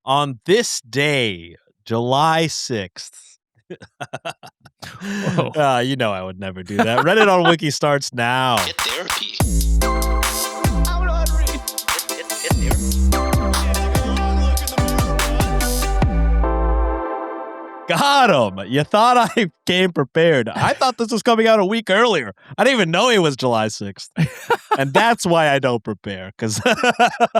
On this day, July 6th. You know I would never do that. Reddit on Wiki starts now. Get therapy. I'm not reading. Get therapy. Got him. You thought I came prepared. I thought this was coming out a week earlier. I didn't even know it was July 6th. And that's why I don't prepare. Because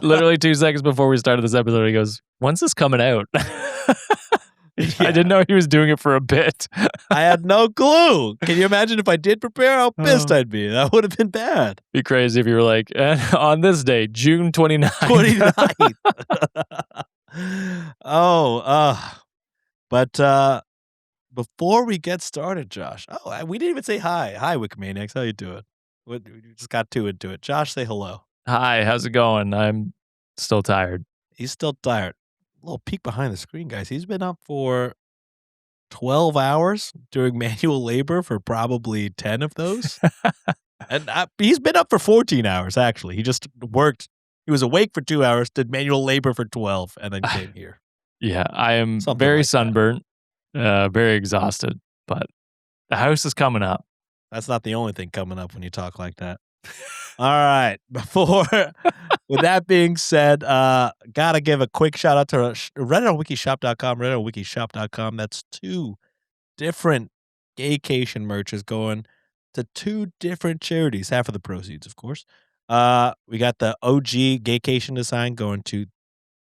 literally 2 seconds before we started this episode, he goes, "When's this coming out?" Yeah. I didn't know he was doing it for a bit. I had no clue. Can you imagine if I did prepare, how pissed I'd be? That would have been bad. Be crazy if you were like, on this day, June 29th. 29th. But before we get started, Josh, we didn't even say hi. Hi, Wikimaniacs. How you doing? We just got too into it. Josh, say hello. Hi, how's it going? I'm still tired. He's still tired. A little peek behind the screen, guys. He's been up for 12 hours doing manual labor for probably 10 of those. And he's been up for 14 hours, actually. He just worked. He was awake for 2 hours, did manual labor for 12, and then came here. Yeah, I am Something very like sunburnt, very exhausted, but the house is coming up. That's not the only thing coming up when you talk like that. All right. With that being said, gotta give a quick shout out to RedditOnWikiShop.com, RedditOnWikiShop.com. That's 2 different gaycation merches going to 2 different charities. Half of the proceeds, of course. We got the OG gaycation design going to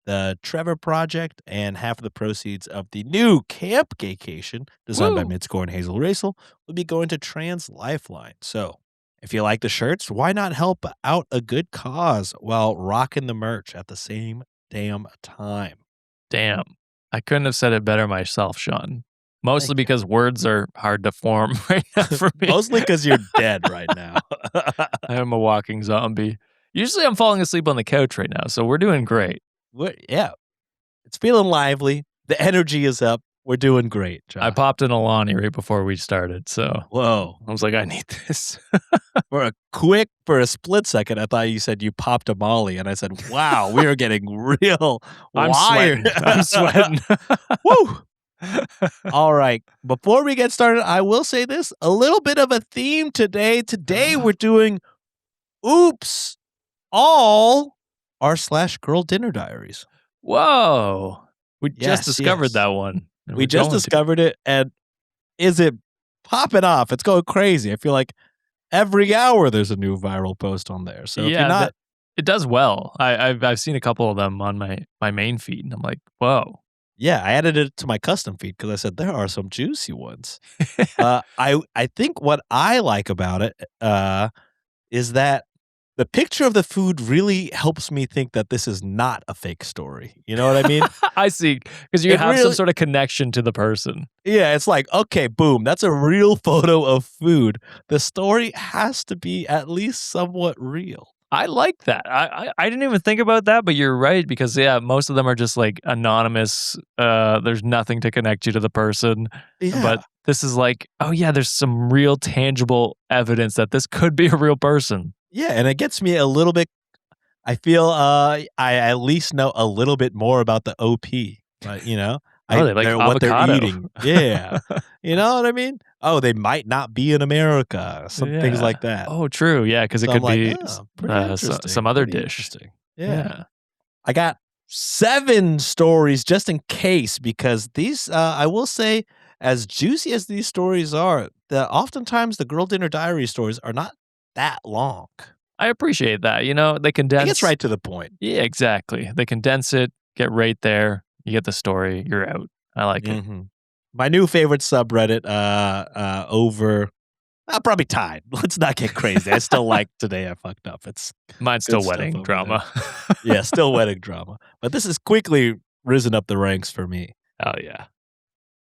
the Trevor Project, and half of the proceeds of the new Camp Gaycation, designed by Midscore and Hazel Racel, will be going to Trans Lifeline. So, if you like the shirts, why not help out a good cause while rocking the merch at the same damn time? Damn. I couldn't have said it better myself, Sean. Mostly because words are hard to form right now for me. Mostly because you're dead right now. I am a walking zombie. Usually I'm falling asleep on the couch right now, so we're doing great. Yeah. It's feeling lively. The energy is up. We're doing great, Josh. I popped an Alani right before we started, so whoa. I was like, I need this. For a split second, I thought you said you popped a Molly, and I said, wow, we are getting real wired. I'm sweating. Woo! All right. Before we get started, I will say this, a little bit of a theme today. Today we're doing Oops All r/Girl Dinner Diaries. Whoa. We Yes, just discovered yes. that one. and We we're just going to. discovered it, and is it popping off? It's going crazy. I feel like every hour there's a new viral post on there. So if you're not, it does well. I've seen a couple of them on my main feed, and I'm like, whoa. yeah, I added it to my custom feed because I said there are some juicy ones. I think what I like about it is that the picture of the food really helps me think that this is not a fake story. You know what I mean? I see. Because you It have some really- sort of connection to the person. Yeah, it's like, okay, boom, that's a real photo of food. The story has to be at least somewhat real. I like that. I didn't even think about that, but you're right, because most of them are just like anonymous. There's nothing to connect you to the person. Yeah. But this is like, oh yeah, there's some real tangible evidence that this could be a real person. Yeah, and it gets me a little bit. I feel I at least know a little bit more about the OP. But they like what they're avocado. eating. Yeah, you know what I mean. Oh, they might not be in America. Some things Yeah. like that. Oh, true. Yeah, because it So could I'm be like, pretty interesting, some other pretty dish. interesting. Yeah. I got 7 stories just in case, because these I will say, as juicy as these stories are, oftentimes the Girl Dinner Diary stories are not that long. I appreciate that. They condense. It gets right to the point. Yeah, exactly. They condense it, get right there. You get the story. You're out. I like it. My new favorite subreddit over probably tied. Let's not get crazy. I still like Today I Fucked Up. It's Mine's good still stuff wedding over drama. yeah, still wedding drama. But this has quickly risen up the ranks for me. Oh, yeah.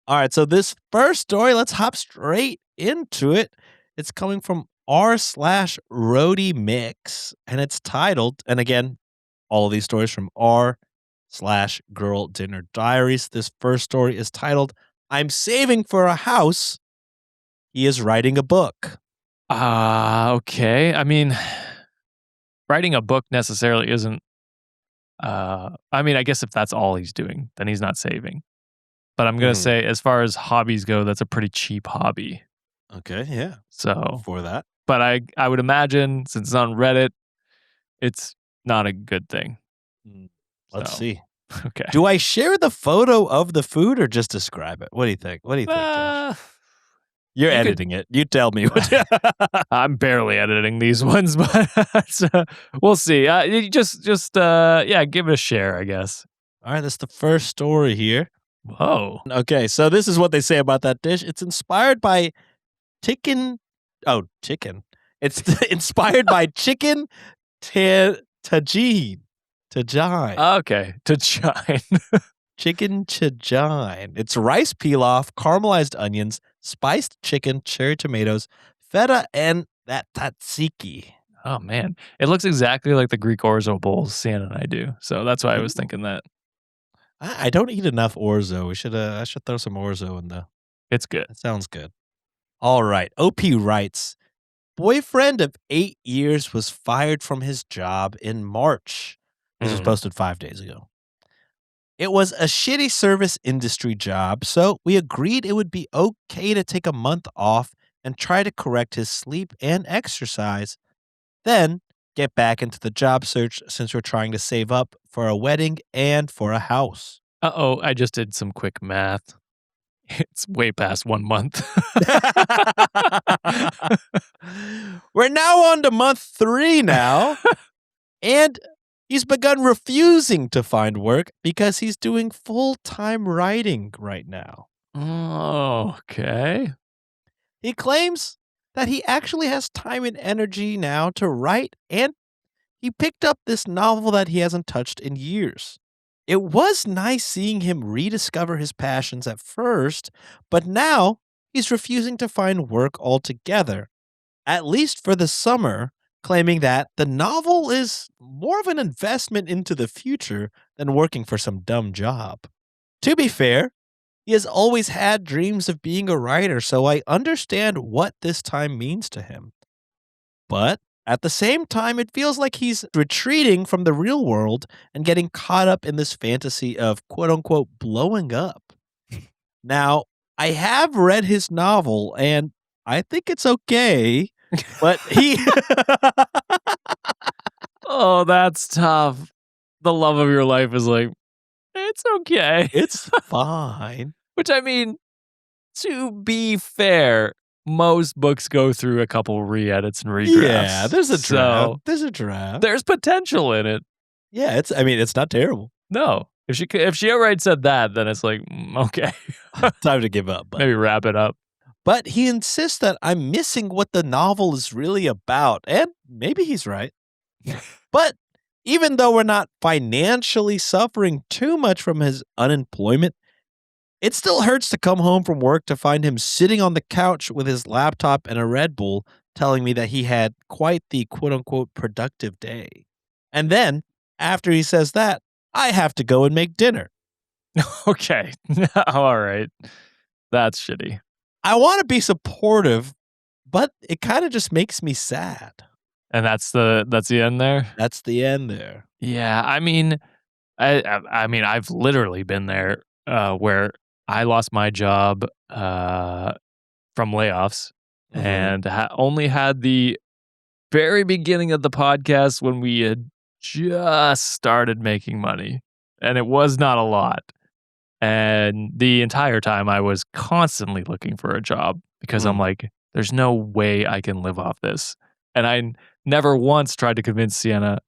All right, so this first story, let's hop straight into it. It's coming from r/Roadie Mix, and it's titled, and again, all of these stories from r/Girl Dinner Diaries. This first story is titled, I'm saving for a house. He is writing a book. Okay. I mean, writing a book necessarily isn't I mean, I guess if that's all he's doing, then he's not saving. But I'm gonna say, as far as hobbies go, that's a pretty cheap hobby. Okay, yeah. So, For that. but I would imagine since it's on Reddit, it's not a good thing. Let's So, see. Okay. Do I share the photo of the food or just describe it? What do you think? What do you think, Josh? You're you could- editing it. You tell me. I'm barely editing these ones, but we'll see. You just give it a share, I guess. All right, that's the first story here. Whoa. Okay, so this is what they say about that dish. It's inspired by chicken. Oh, chicken. It's inspired by chicken tajine. Okay. To chine. Chicken tajine. It's rice pilaf, caramelized onions, spiced chicken, cherry tomatoes, feta, and that tzatziki. Oh man, it looks exactly like the Greek orzo bowls Sienna and I do. So that's why I was thinking that. I don't eat enough orzo. I should throw some orzo in there. It's good. That sounds good. All right. OP writes, boyfriend of 8 years was fired from his job in March. This was posted 5 days ago. It was a shitty service industry job, so we agreed it would be okay to take a month off and try to correct his sleep and exercise. Then get back into the job search since we're trying to save up for a wedding and for a house. Uh-oh, I just did some quick math. It's way past 1 month. We're now on to month 3 now, and he's begun refusing to find work because he's doing full-time writing right now. Oh, okay. He claims that he actually has time and energy now to write, and he picked up this novel that he hasn't touched in years. It was nice seeing him rediscover his passions at first, but now he's refusing to find work altogether, at least for the summer, claiming that the novel is more of an investment into the future than working for some dumb job. To be fair, he has always had dreams of being a writer, so I understand what this time means to him. But at the same time, it feels like he's retreating from the real world and getting caught up in this fantasy of quote unquote blowing up. Now, I have read his novel and I think it's okay, but he. Oh, that's tough. The love of your life is like, it's okay. It's fine. Which, I mean, to be fair, most books go through a couple re-edits and redrafts. Yeah, there's a draft. So There's a draft. there's potential in it. Yeah, it's not terrible. No. If she outright said that, then it's like, okay. Time to give up. But. Maybe wrap it up. But he insists that I'm missing what the novel is really about, and maybe he's right. But even though we're not financially suffering too much from his unemployment, it still hurts to come home from work to find him sitting on the couch with his laptop and a Red Bull telling me that he had quite the quote-unquote productive day. And then, after he says that, I have to go and make dinner. Okay. All right. That's shitty. I want to be supportive, but it kind of just makes me sad. And that's the end there? That's the end there. Yeah, I mean, I've literally been there where I lost my job from layoffs and only had the very beginning of the podcast when we had just started making money, and it was not a lot. And the entire time I was constantly looking for a job because I'm like, there's no way I can live off this. And I never once tried to convince Sienna,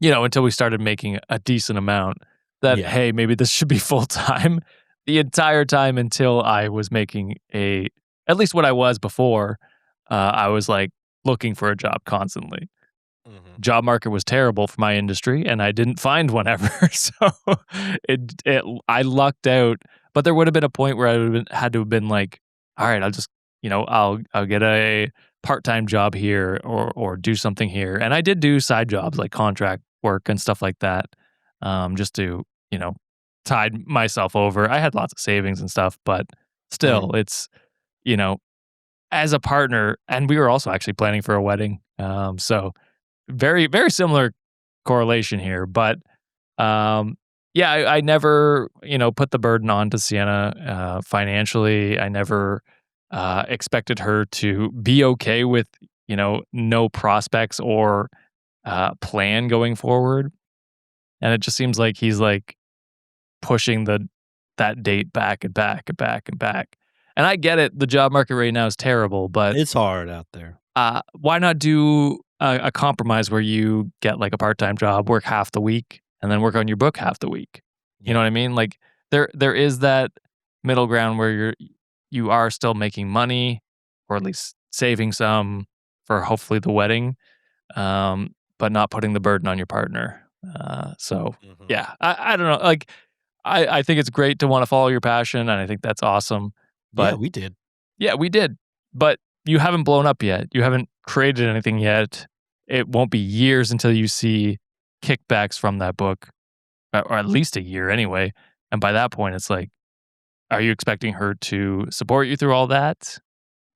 until we started making a decent amount that, hey, maybe this should be full time. The entire time until I was making at least what I was before, I was like looking for a job constantly. Job market was terrible for my industry and I didn't find one ever. So I lucked out, but there would have been a point where I had to have been like, all right, I'll just, I'll get a part-time job here or do something here. And I did do side jobs like contract work and stuff like that. Just to, tide myself over. I had lots of savings and stuff, but still it's, as a partner, and we were also actually planning for a wedding. So very, very similar correlation here, but Yeah, I never, put the burden on to Sienna financially. I never expected her to be okay with, no prospects or plan going forward. And it just seems like he's like pushing that date back and back and back and back. And I get it. The job market right now is terrible, but It's hard out there. why not do a compromise where you get like a part-time job, work half the week, and then work on your book half the week? You know what I mean? Like there is that middle ground where you are still making money, or at least saving some for hopefully the wedding, but not putting the burden on your partner. So Mhm. yeah, I don't know. Like I think it's great to want to follow your passion, and I think that's awesome. Yeah, But we did. yeah, we did. But you haven't blown up yet. You haven't created anything yet. It won't be years until you see kickbacks from that book, or at least a year anyway. And by that point, it's like, are you expecting her to support you through all that?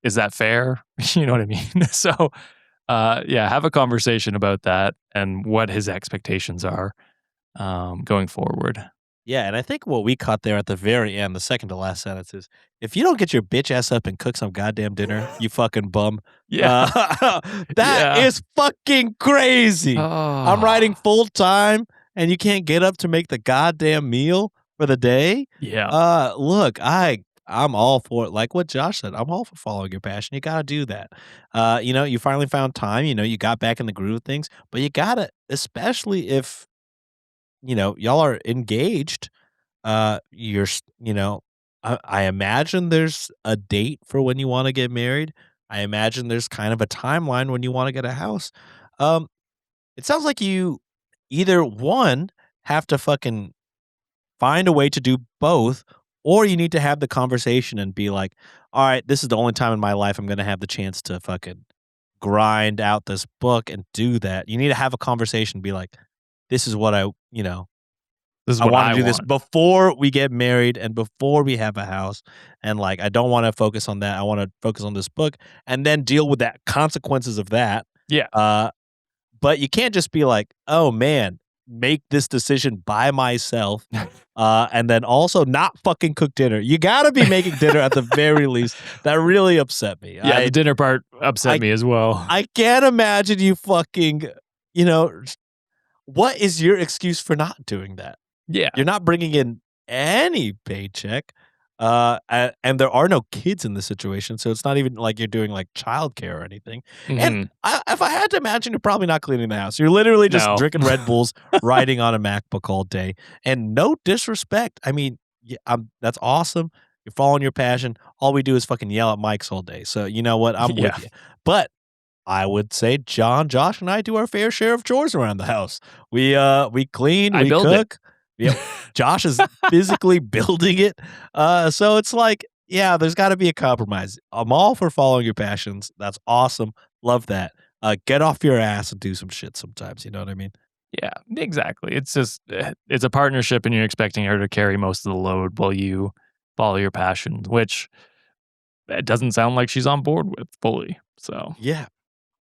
Is that fair? You know what I mean? So, yeah, have a conversation about that and what his expectations are going forward. Yeah, and I think what we caught there at the very end, the second to last sentence is, "If you don't get your bitch ass up and cook some goddamn dinner, you fucking bum." Yeah. That Yeah. is fucking crazy. I'm writing Oh, full time, and you can't get up to make the goddamn meal for the day. yeah. Look, I'm all for it. Like what Josh said, I'm all for following your passion. You gotta do that. You finally found time. You got back in the groove of things, but you gotta, especially if y'all are engaged. You're, I imagine there's a date for when you want to get married. I imagine there's kind of a timeline when you want to get a house. Um, it sounds like you either one have to fucking find a way to do both, or you need to have the conversation and be like, all right, this is the only time in my life I'm going to have the chance to fucking grind out this book and do that. You need to have a conversation, and be like, this is what This is I what wanna I do this want. before we get married and before we have a house, and, like, I don't wanna focus on that, I wanna focus on this book, and then deal with that consequences of that, Yeah. uh, but you can't just be like, "Oh, man, make this decision by myself," and then also not fucking cook dinner. You gotta be making dinner at the very least. That really upset me. Yeah, the dinner part upset I me as well. I can't imagine you fucking you know, what is your excuse for not doing that? Yeah. You're not bringing in any paycheck, and there are no kids in this situation, so it's not even like you're doing, like, childcare or anything, and Mhm. if I had to imagine, you're probably not cleaning the house. You're literally just No. drinking Red Bulls, riding on a MacBook all day, and no disrespect, I mean, yeah, that's awesome. You're following your passion. All we do is fucking yell at mics all day, so you know what? I'm with Yeah. you. But I would say Josh, and I do our fair share of chores around the house. We clean, I we build it. cook. Yep. Josh is physically building it. So it's like, yeah, there's gotta be a compromise. I'm all for following your passions. That's awesome. Love that. Get off your ass and do some shit sometimes, you know what I mean? Yeah, exactly. It's just it's a partnership and you're expecting her to carry most of the load while you follow your passion, which it doesn't sound like she's on board with fully. So, Yeah.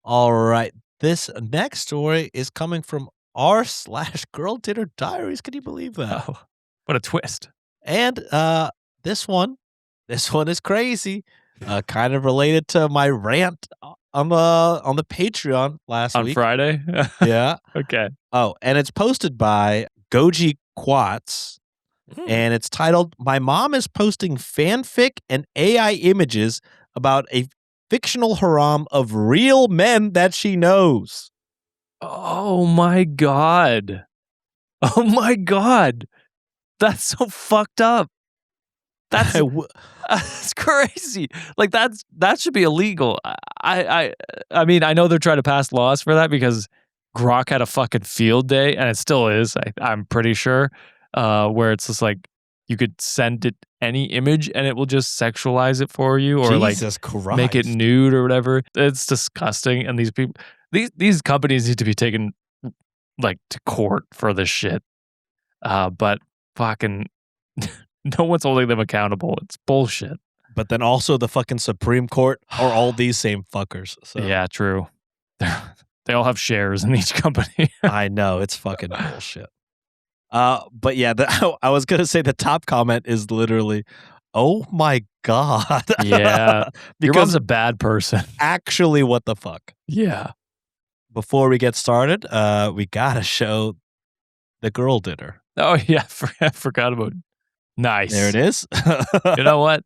All right. This next story is coming from r/GirlDinnerDiaries. Can you believe that? oh, what a twist. And this one, this one is crazy. Kind of related to my rant on the Patreon last On week. Friday? Yeah. Okay. Oh, and it's posted by Goji Quats, and it's titled "My Mom is Posting Fanfic and AI Images About a Fictional Harem of Real Men That She Knows." Oh my god. Oh my god. That's so fucked up. That's I w- that's crazy. Like that should be illegal. I mean, I know they're trying to pass laws for that because Grok had a fucking field day, and it still is. I'm pretty sure, where it's just like you could send it any image and it will just sexualize it for you, or like Jesus Christ. make it nude or whatever. It's disgusting. And these people, these companies need to be taken like to court for this shit. But fucking no one's holding them accountable. It's bullshit. But then also the fucking Supreme Court are all these same fuckers. So Yeah, true. They all have shares in each company. I know it's fucking bullshit. But yeah, I was gonna say the top comment is literally, "Oh my god." Yeah. Your mom's Because a bad person. actually, what the fuck? Yeah. Before we get started, we gotta show the girl dinner. Oh, yeah. I forgot about it. Nice. There it is. You know what?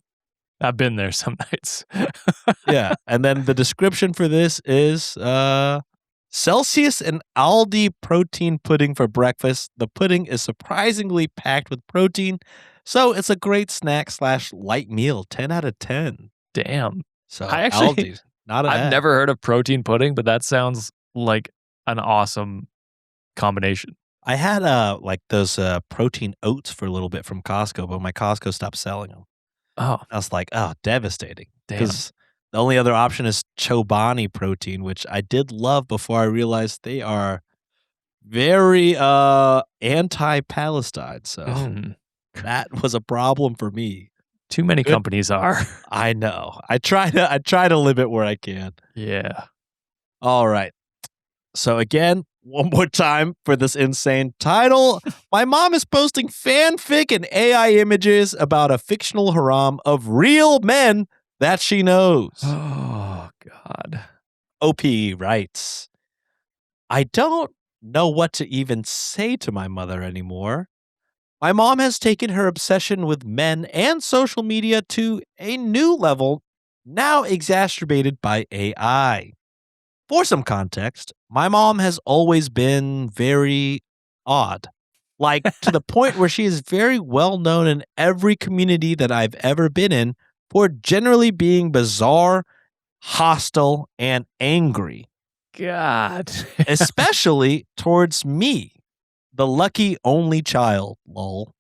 I've been there some nights. Yeah, and then the description for this is Celsius and Aldi protein pudding for breakfast. The pudding is surprisingly packed with protein, so it's a great snack / light meal. 10 out of 10. Damn. So I actually- Aldi, not an I've ad. never heard of protein pudding, but that sounds like an awesome combination. I had like those protein oats for a little bit from Costco, but my Costco stopped selling them. Oh, I was like, oh, devastating. damn. Because the only other option is Chobani protein, which I did love before I realized they are very anti-Palestine. So Mm. that was a problem for me. Too many Good. companies are. I know. I try to limit where I can. Yeah. All right. So again, one more time for this insane title. My mom is posting fanfic and AI images about a fictional harem of real men that she knows. Oh, God. OP writes, I don't know what to even say to my mother anymore. My mom has taken her obsession with men and social media to a new level, now exacerbated by AI. For some context, my mom has always been very odd, like to the point where she is very well known in every community that I've ever been in for generally being bizarre, hostile, and angry, God. especially towards me, the lucky only child, lol.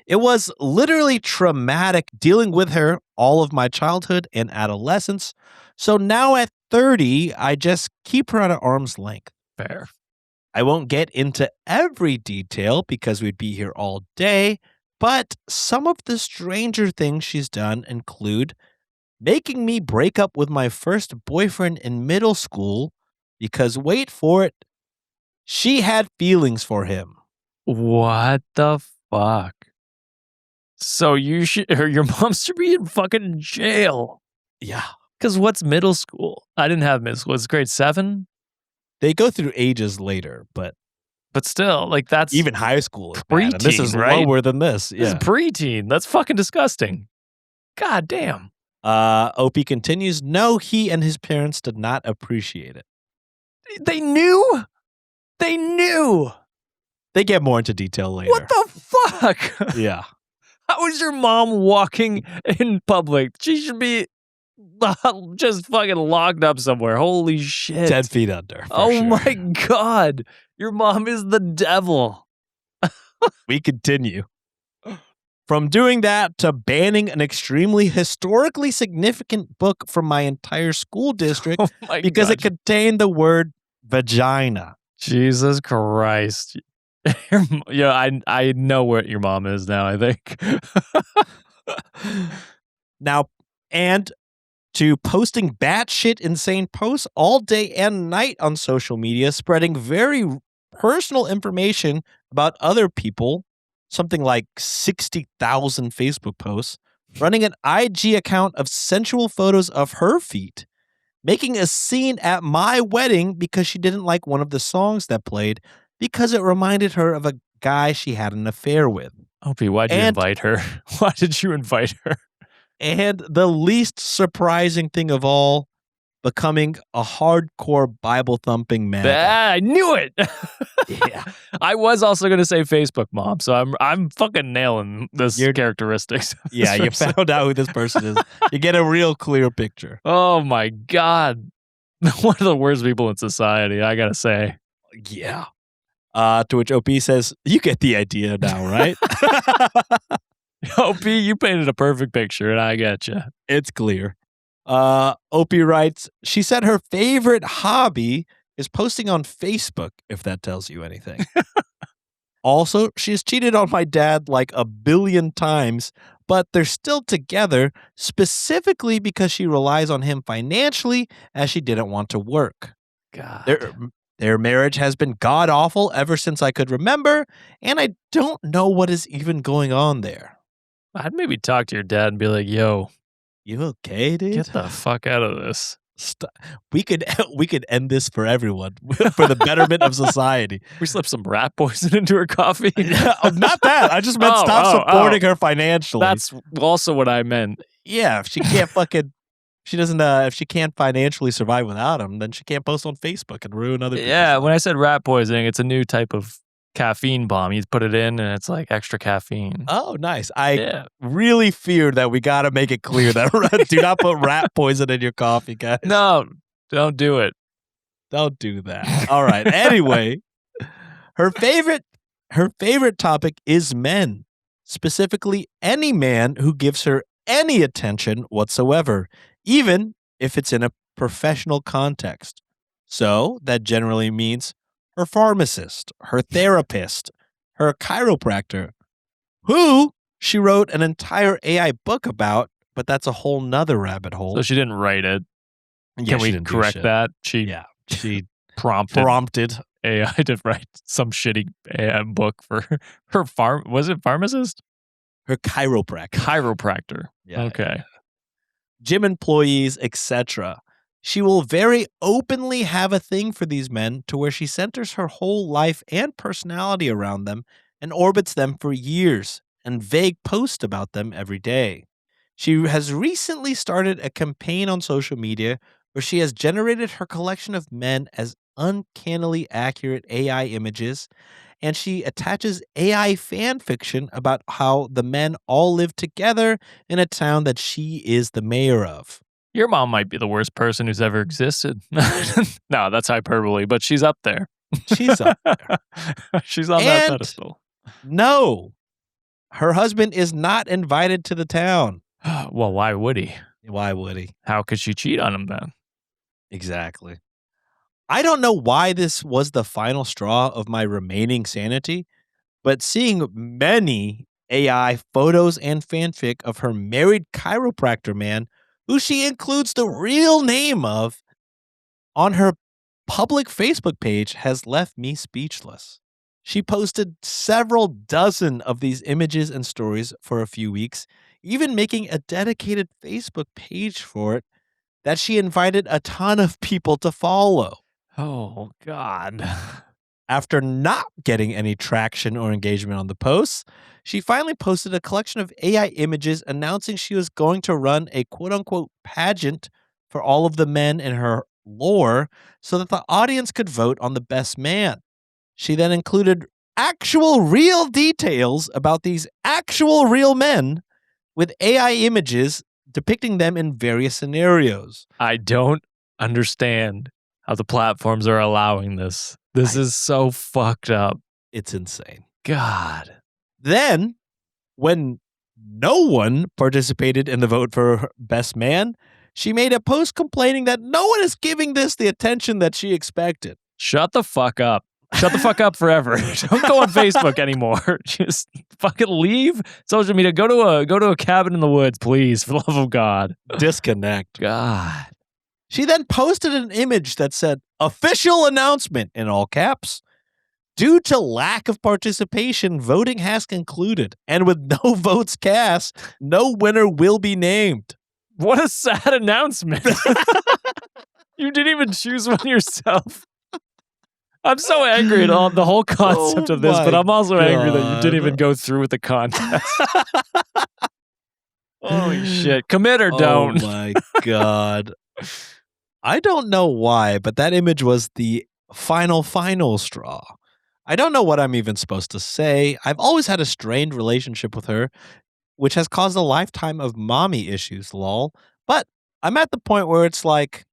It was literally traumatic dealing with her all of my childhood and adolescence. So now at 30, I just keep her at arm's length. Fair. I won't get into every detail because we'd be here all day, but some of the stranger things she's done include making me break up with my first boyfriend in middle school because, wait for it, she had feelings for him. What the fuck? So you should, or your mom should be in fucking jail. Yeah. Because what's middle school? I didn't have middle school. It's grade 7. They go through ages later, but still, like that's even high school is bad, and this preteen, is right? lower than this. This is Yeah. preteen. That's fucking disgusting. God damn. OP continues, no, he and his parents did not appreciate it. They knew. They knew. They get more into detail later. What the fuck? Yeah. How is your mom walking in public? She should be just fucking locked up somewhere. Holy shit. 10 feet under. Oh sure. my God. Your mom is the devil. We continue. From doing that to banning an extremely historically significant book from my entire school district Oh my because God. it contained the word vagina. Jesus Christ. Yeah, I know what your mom is now, I think. Now, and to posting batshit insane posts all day and night on social media, spreading very personal information about other people, something like 60,000 Facebook posts, running an IG account of sensual photos of her feet, making a scene at my wedding because she didn't like one of the songs that played because it reminded her of a guy she had an affair with. Opie, why'd you invite her? Why did you invite her? And the least surprising thing of all, becoming a hardcore Bible thumping man. I knew it. Yeah. I was also going to say Facebook mom, so I'm fucking nailing this characteristics. of this Yeah, you person. found out who this person is. You get a real clear picture. Oh my God. One of the worst people in society, I got to say. Yeah. To which OP says, you get the idea now, right? OP, you painted a perfect picture, and I get you. It's clear. OP writes, she said her favorite hobby is posting on Facebook, if that tells you anything. Also, she's cheated on my dad like a billion times, but they're still together specifically because she relies on him financially as she didn't want to work. God. There Their marriage has been god-awful ever since I could remember, and I don't know what is even going on there. I'd maybe talk to your dad and be like, yo, You okay, dude? get the fuck out of this. We could end this for everyone, for the betterment of society. We slipped some rat poison into her coffee. Not that. I just meant stop supporting her financially. That's also what I meant. Yeah, if she can't if she can't financially survive without him, then she can't post on Facebook and ruin other people's lives. When I said rat poisoning, it's a new type of caffeine bomb. You put it in and it's like extra caffeine. Oh, nice. I really feared that we got to make it clear that do not put rat poison in your coffee, guys. No, don't do it. Don't do that. All right. Anyway, her favorite topic is men, specifically any man who gives her any attention whatsoever, even if it's in a professional context. So that generally means her pharmacist, her therapist, her chiropractor, who she wrote an entire AI book about, but that's a whole nother rabbit hole. So she didn't write it. Yeah, Can we correct that? She prompted AI to write some shitty AI book for her was it pharmacist? Her chiropractor. Chiropractor. Yeah, okay. Yeah. Gym employees, etc. She will very openly have a thing for these men to where she centers her whole life and personality around them and orbits them for years and vague posts about them every day. She has recently started a campaign on social media where she has generated her collection of men as uncannily accurate AI images, and she attaches AI fan fiction about how the men all live together in a town that she is the mayor of. Your mom might be the worst person who's ever existed. No, that's hyperbole, but she's up there. She's up there. She's on that pedestal. No, her husband is not invited to the town. Well, why would he? Why would he? How could she cheat on him then? Exactly. I don't know why this was the final straw of my remaining sanity, but seeing many AI photos and fanfic of her married chiropractor man, who she includes the real name of, on her public Facebook page has left me speechless. She posted several dozen of these images and stories for a few weeks, even making a dedicated Facebook page for it that she invited a ton of people to follow. Oh, God. After not getting any traction or engagement on the posts, she finally posted a collection of AI images announcing she was going to run a quote-unquote pageant for all of the men in her lore so that the audience could vote on the best man. She then included actual real details about these actual real men with AI images depicting them in various scenarios. I don't understand how the platforms are allowing this. This is so fucked up. It's insane. God. Then, when no one participated in the vote for best man, she made a post complaining that no one is giving this the attention that she expected. Shut the fuck up. Shut the fuck up forever. Don't go on Facebook anymore. Just fucking leave social media. Go to a cabin in the woods, please, for the love of God. Disconnect. God. She then posted an image that said, "Official announcement," in all caps. Due to lack of participation, voting has concluded, and with no votes cast, no winner will be named. What a sad announcement. You didn't even choose one yourself. I'm so angry at all the whole concept of this, but I'm also angry that you didn't even go through with the contest. Holy shit. Commit or don't. Oh my God. I don't know why, but that image was the final straw. I don't know what I'm even supposed to say. I've always had a strained relationship with her, which has caused a lifetime of mommy issues, lol. But I'm at the point where it's like,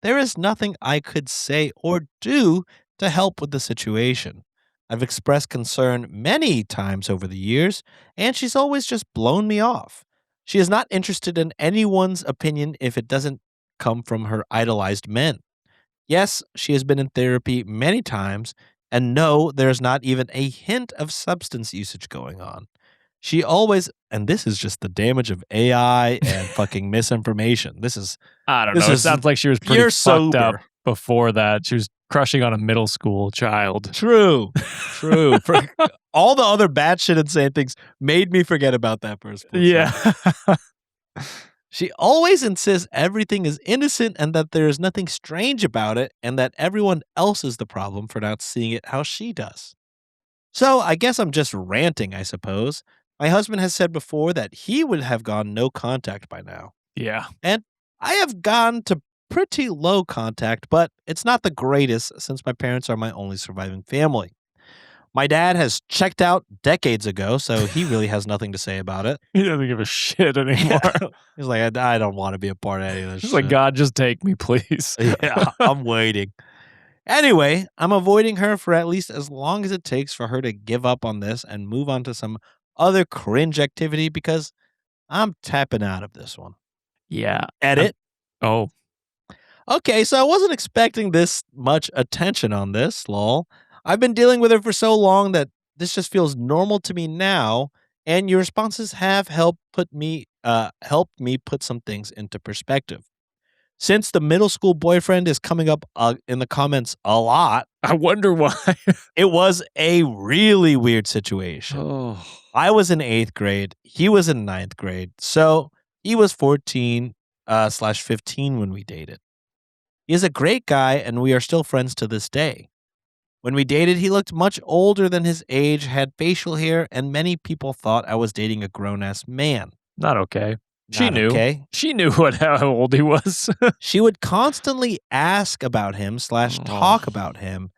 there is nothing I could say or do to help with the situation. I've expressed concern many times over the years, and she's always just blown me off. She is not interested in anyone's opinion if it doesn't come from her idolized men. Yes, she has been in therapy many times, and no, there's not even a hint of substance usage going on. She always, and this is just the damage of AI and fucking misinformation. This is, I don't know. It sounds like she was pretty fucked sober up before that. She was crushing on a middle school child. True. For all the other batshit insane things made me forget about that first book. Yeah. She always insists everything is innocent and that there is nothing strange about it and that everyone else is the problem for not seeing it how she does. So I guess I'm just ranting, I suppose. My husband has said before that he would have gone no contact by now. Yeah. And I have gone to pretty low contact, but it's not the greatest since my parents are my only surviving family. My dad has checked out decades ago, so he really has nothing to say about it. He doesn't give a shit anymore. He's like, I don't want to be a part of any of this He's shit. like, God, just take me, please. Yeah, I'm waiting. Anyway, I'm avoiding her for at least as long as it takes for her to give up on this and move on to some other cringe activity because I'm tapping out of this one. Yeah. Edit. Oh. Okay, so I wasn't expecting this much attention on this, lol. I've been dealing with her for so long that this just feels normal to me now, and your responses have helped me put some things into perspective. Since the middle school boyfriend is coming up in the comments a lot, I wonder why. it was a really weird situation. Oh. I was in 8th grade. He was in 9th grade. So he was 14/15 when we dated. He is a great guy, and we are still friends to this day. When we dated, he looked much older than his age, had facial hair, and many people thought I was dating a grown-ass man. Not okay. She Not knew. okay. She knew how old he was. She would constantly ask about him / talk about him.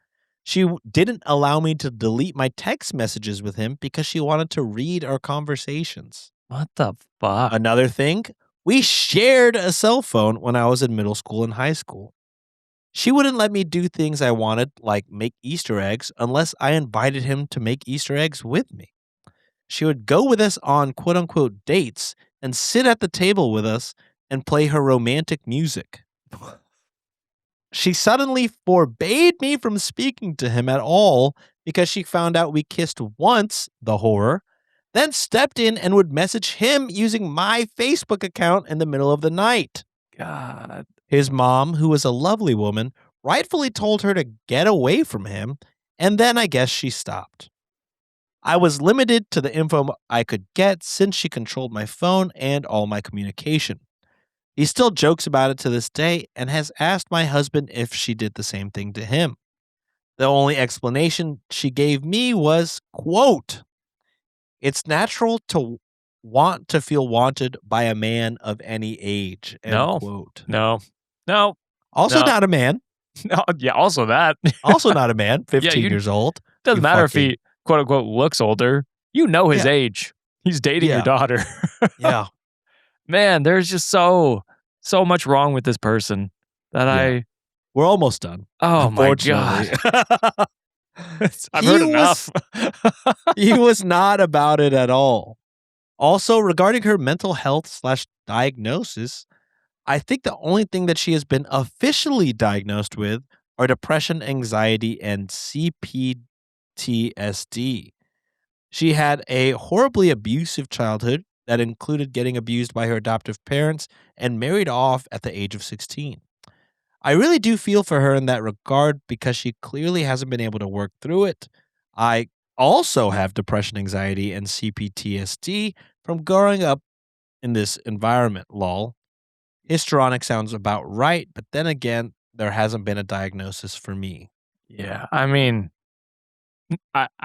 She didn't allow me to delete my text messages with him because she wanted to read our conversations. What the fuck? Another thing, we shared a cell phone when I was in middle school and high school. She wouldn't let me do things I wanted, like make Easter eggs, unless I invited him to make Easter eggs with me. She would go with us on quote-unquote dates and sit at the table with us and play her romantic music. She suddenly forbade me from speaking to him at all because she found out we kissed once, the horror, then stepped in and would message him using my Facebook account in the middle of the night. God. His mom, who was a lovely woman, rightfully told her to get away from him, and then I guess she stopped. I was limited to the info I could get since she controlled my phone and all my communication. He still jokes about it to this day and has asked my husband if she did the same thing to him. The only explanation she gave me was, quote, "It's natural to want to feel wanted by a man of any age," end No. quote. No. Also No. not a man. No. Yeah, also that. Also not a man, 15 years old. Doesn't You matter if fucking- he, quote unquote, looks older. You know his Yeah. age. He's dating Yeah. your daughter. Yeah. Man, there's just so much wrong with this person that Yeah. We're almost done. oh my God. Unfortunately. I've He heard was- enough. He was not about it at all. Also, regarding her mental health / diagnosis, I think the only thing that she has been officially diagnosed with are depression, anxiety, and CPTSD. She had a horribly abusive childhood that included getting abused by her adoptive parents and married off at the age of 16. I really do feel for her in that regard because she clearly hasn't been able to work through it. I also have depression, anxiety, and CPTSD from growing up in this environment, lol. Histrionic sounds about right, but then again, there hasn't been a diagnosis for me. Yeah. I mean,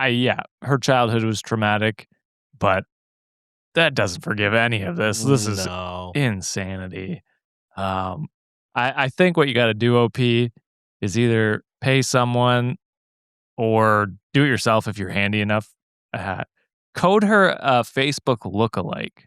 yeah, her childhood was traumatic, but that doesn't forgive any of this. This is No. insanity. I think what you got to do, OP, is either pay someone or do it yourself if you're handy enough. Code her a Facebook lookalike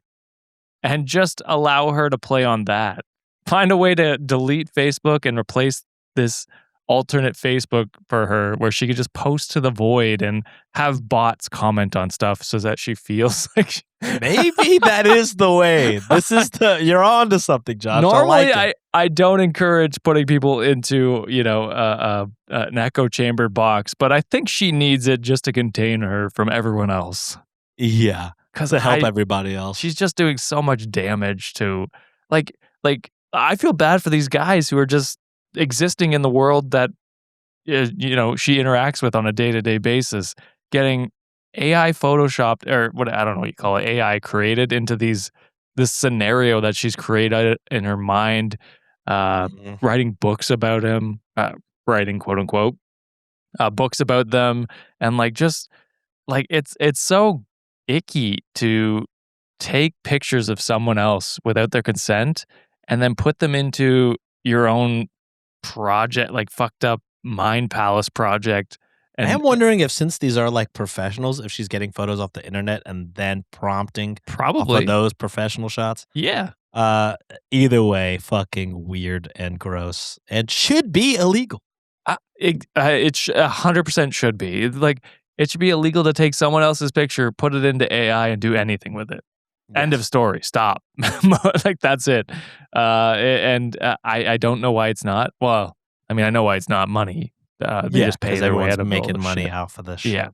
and just allow her to play on that. Find a way to delete Facebook and replace this alternate Facebook for her where she could just post to the void and have bots comment on stuff so that she feels like Maybe that is the way. You're on to something, Josh. Normally, I like it. I don't encourage putting people into, an echo chamber box, but I think she needs it just to contain her from everyone else. Yeah. Because To help everybody else. she's just doing so much damage to, like, I feel bad for these guys who are just existing in the world that she interacts with on a day-to-day basis, getting AI photoshopped, or what, I don't know what you call it, AI created into this scenario that she's created in her mind, Mhm. writing books about him, writing quote unquote books about them, and like just like it's so icky to take pictures of someone else without their consent and then put them into your own project, like fucked up mind palace project. I And am wondering if, since these are like professionals, if she's getting photos off the internet and then prompting off of probably, those professional shots. yeah, Uh, Either way, fucking weird and gross, and should be illegal. it 100% should be like, it should be illegal to take someone else's picture, put it into AI, and do anything with it. End of Yes. story. Stop. Like that's it. I don't know why it's not. Well, I mean, I know why it's not money. They Yeah, just pay because their way everyone's out of all making this money shit. off of this Yeah. shit.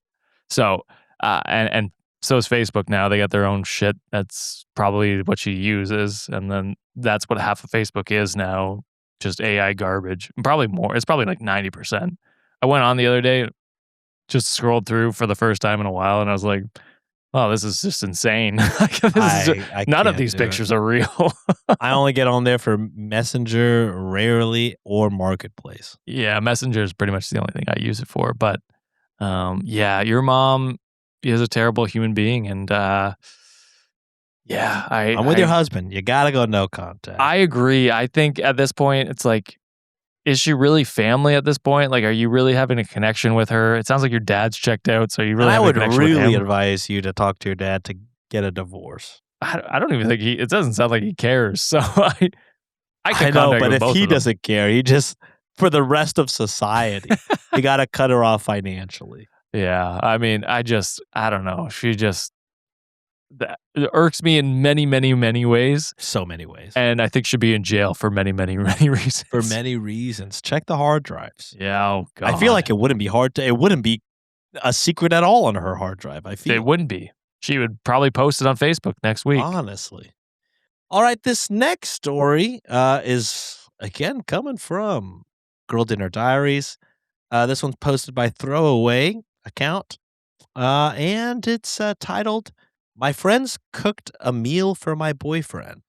So, and so is Facebook now. They got their own shit. That's probably what she uses, and then that's what half of Facebook is now. Just AI garbage. Probably more. It's probably like 90%. I went on the other day, just scrolled through for the first time in a while, and I was like, "Oh, this is just insane. Like, I none of can't these do it. pictures are real." I only get on there for Messenger, rarely, or Marketplace. Yeah, Messenger is pretty much the only thing I use it for. But yeah, your mom is a terrible human being, and yeah, I'm with your husband. You gotta go no contact. I agree. I think at this point, it's like, is she really family at this point? Like, are you really having a connection with her? It sounds like your dad's checked out, so you And really I have a would connection with really him. advise you to talk to your dad to get a divorce. I don't even think it doesn't sound like he cares. So I could I know, contact but with if both he of them. doesn't care, he just, for the rest of society, you gotta cut her off financially. Yeah, I mean, I don't know. She just it irks me in many, many, many ways, So many ways. and I think should be in jail for many, many, many reasons. For many reasons. Check the hard drives. Yeah, oh god. I feel like it wouldn't be a secret at all on her hard drive, I feel. It wouldn't be. She would probably post it on Facebook next week. Honestly. All right, this next story is again coming from Girl Dinner Diaries. This one's posted by Throwaway account, and it's titled "My Friends Cooked a Meal for My Boyfriend."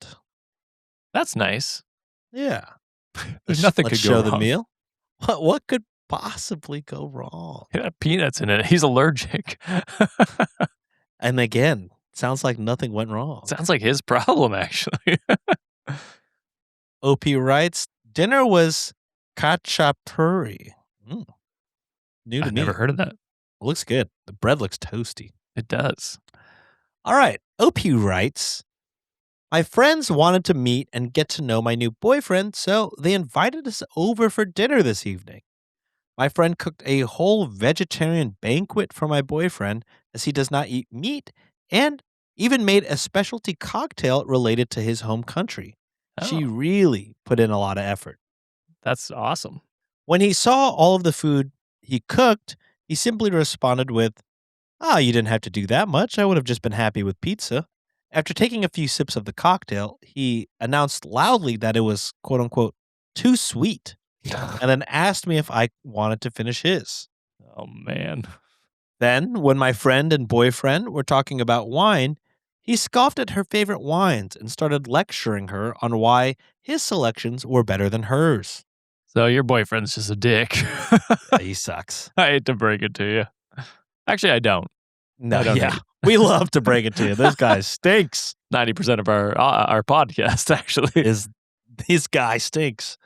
That's nice. Yeah, There's nothing let's could go show the wrong. meal. What could possibly go wrong? It had peanuts in it. He's allergic. And again, sounds like nothing went wrong. Sounds like his problem, actually. OP writes, dinner was kachapuri. New to I've me. never heard of that. Looks good. The bread looks toasty. It does. All right. OP writes, my friends wanted to meet and get to know my new boyfriend, so they invited us over for dinner this evening. My friend cooked a whole vegetarian banquet for my boyfriend, as he does not eat meat, and even made a specialty cocktail related to his home country. She Oh, really put in a lot of effort. that's awesome. When he saw all of the food he cooked, he simply responded with, "Ah, you didn't have to do that much. I would have just been happy with pizza." After taking a few sips of the cocktail, he announced loudly that it was, quote unquote, too sweet, and then asked me if I wanted to finish his. Oh, man. Then, when my friend and boyfriend were talking about wine, he scoffed at her favorite wines and started lecturing her on why his selections were better than hers. So your boyfriend's just a dick. He sucks. I hate to break it to you. Actually, I don't. No, I don't yeah. hate We love to break it to you. This guy stinks. 90% of our podcast, actually. This guy stinks.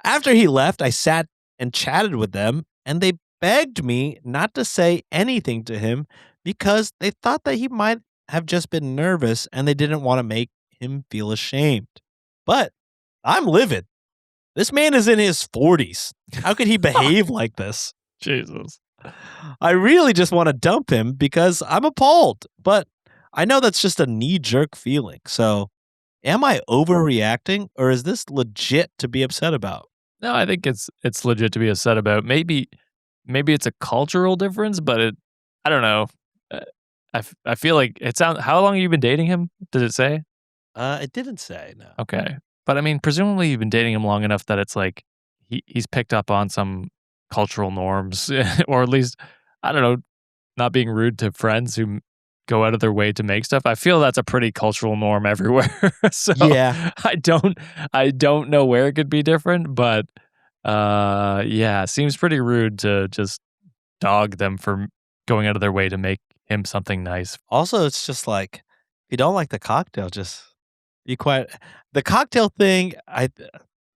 After he left, I sat and chatted with them, and they begged me not to say anything to him because they thought that he might have just been nervous and they didn't want to make him feel ashamed. But I'm livid. This man is in his 40s. How could he behave like this? Jesus. I really just want to dump him because I'm appalled, but I know that's just a knee-jerk feeling. So, am I overreacting, or is this legit to be upset about? No, I think it's legit to be upset about. Maybe it's a cultural difference, but I don't know. I feel like it sounds. How long have you been dating him? Did it say? It didn't say, no. Okay, but I mean, presumably you've been dating him long enough that it's like he's picked up on some cultural norms, or at least, I don't know, not being rude to friends who go out of their way to make stuff. I feel that's a pretty cultural norm everywhere. So Yeah. I don't know where it could be different, but yeah, it seems pretty rude to just dog them for going out of their way to make him something nice. Also, it's just like, if you don't like the cocktail, just be quiet. The cocktail thing,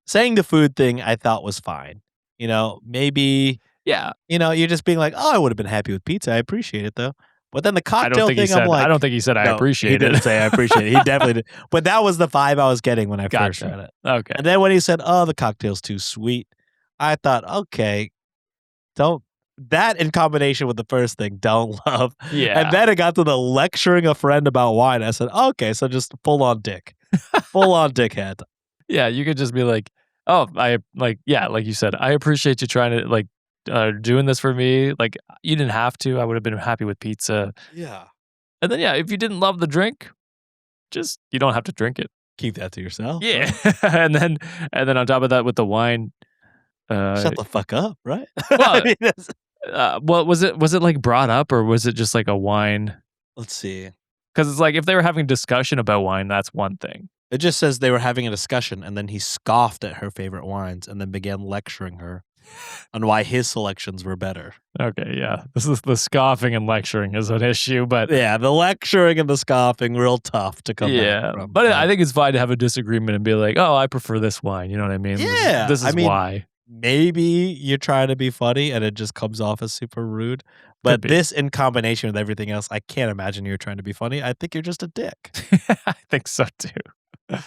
saying the food thing, I thought was fine. Maybe, Yeah, you're just being like, oh, I would have been happy with pizza. I appreciate it though. But then the I don't cocktail think he thing, I'm said. like, I don't think he said I no, appreciate he it. didn't say I appreciate it. He definitely did. But that was the vibe I was getting when I first read Gotcha. it. Okay. And then when he said, oh, the cocktail's too sweet, I thought, okay, don't. That in combination with the first thing, don't love. Yeah. And then it got to the lecturing a friend about wine. I said, okay, so just full on dick. Full on dickhead. Yeah, you could just be like, "Oh, like you said, I appreciate you trying to doing this for me. Like, you didn't have to. I would have been happy with pizza." Yeah. And then, yeah, if you didn't love the drink, just you don't have to drink it. Keep that to yourself. Yeah, Right? and then on top of that, with the wine, Shut the fuck up, right? well, That's- well, was it like brought up, or was it just like a wine? let's see. Because it's like if they were having a discussion about wine, that's one thing. It just says they were having a discussion, and then he scoffed at her favorite wines, and then began lecturing her on why his selections were better. Okay, yeah, this is the scoffing and lecturing is an issue, but Yeah, the lecturing and the scoffing, real tough to come back from. but I think it's fine to have a disagreement and be like, "Oh, I prefer this wine." You know what I mean? Yeah, this is I mean, why. maybe you're trying to be funny and it just comes off as super rude. But be. this in combination with everything else, I can't imagine you're trying to be funny. I think you're just a dick. I think so too.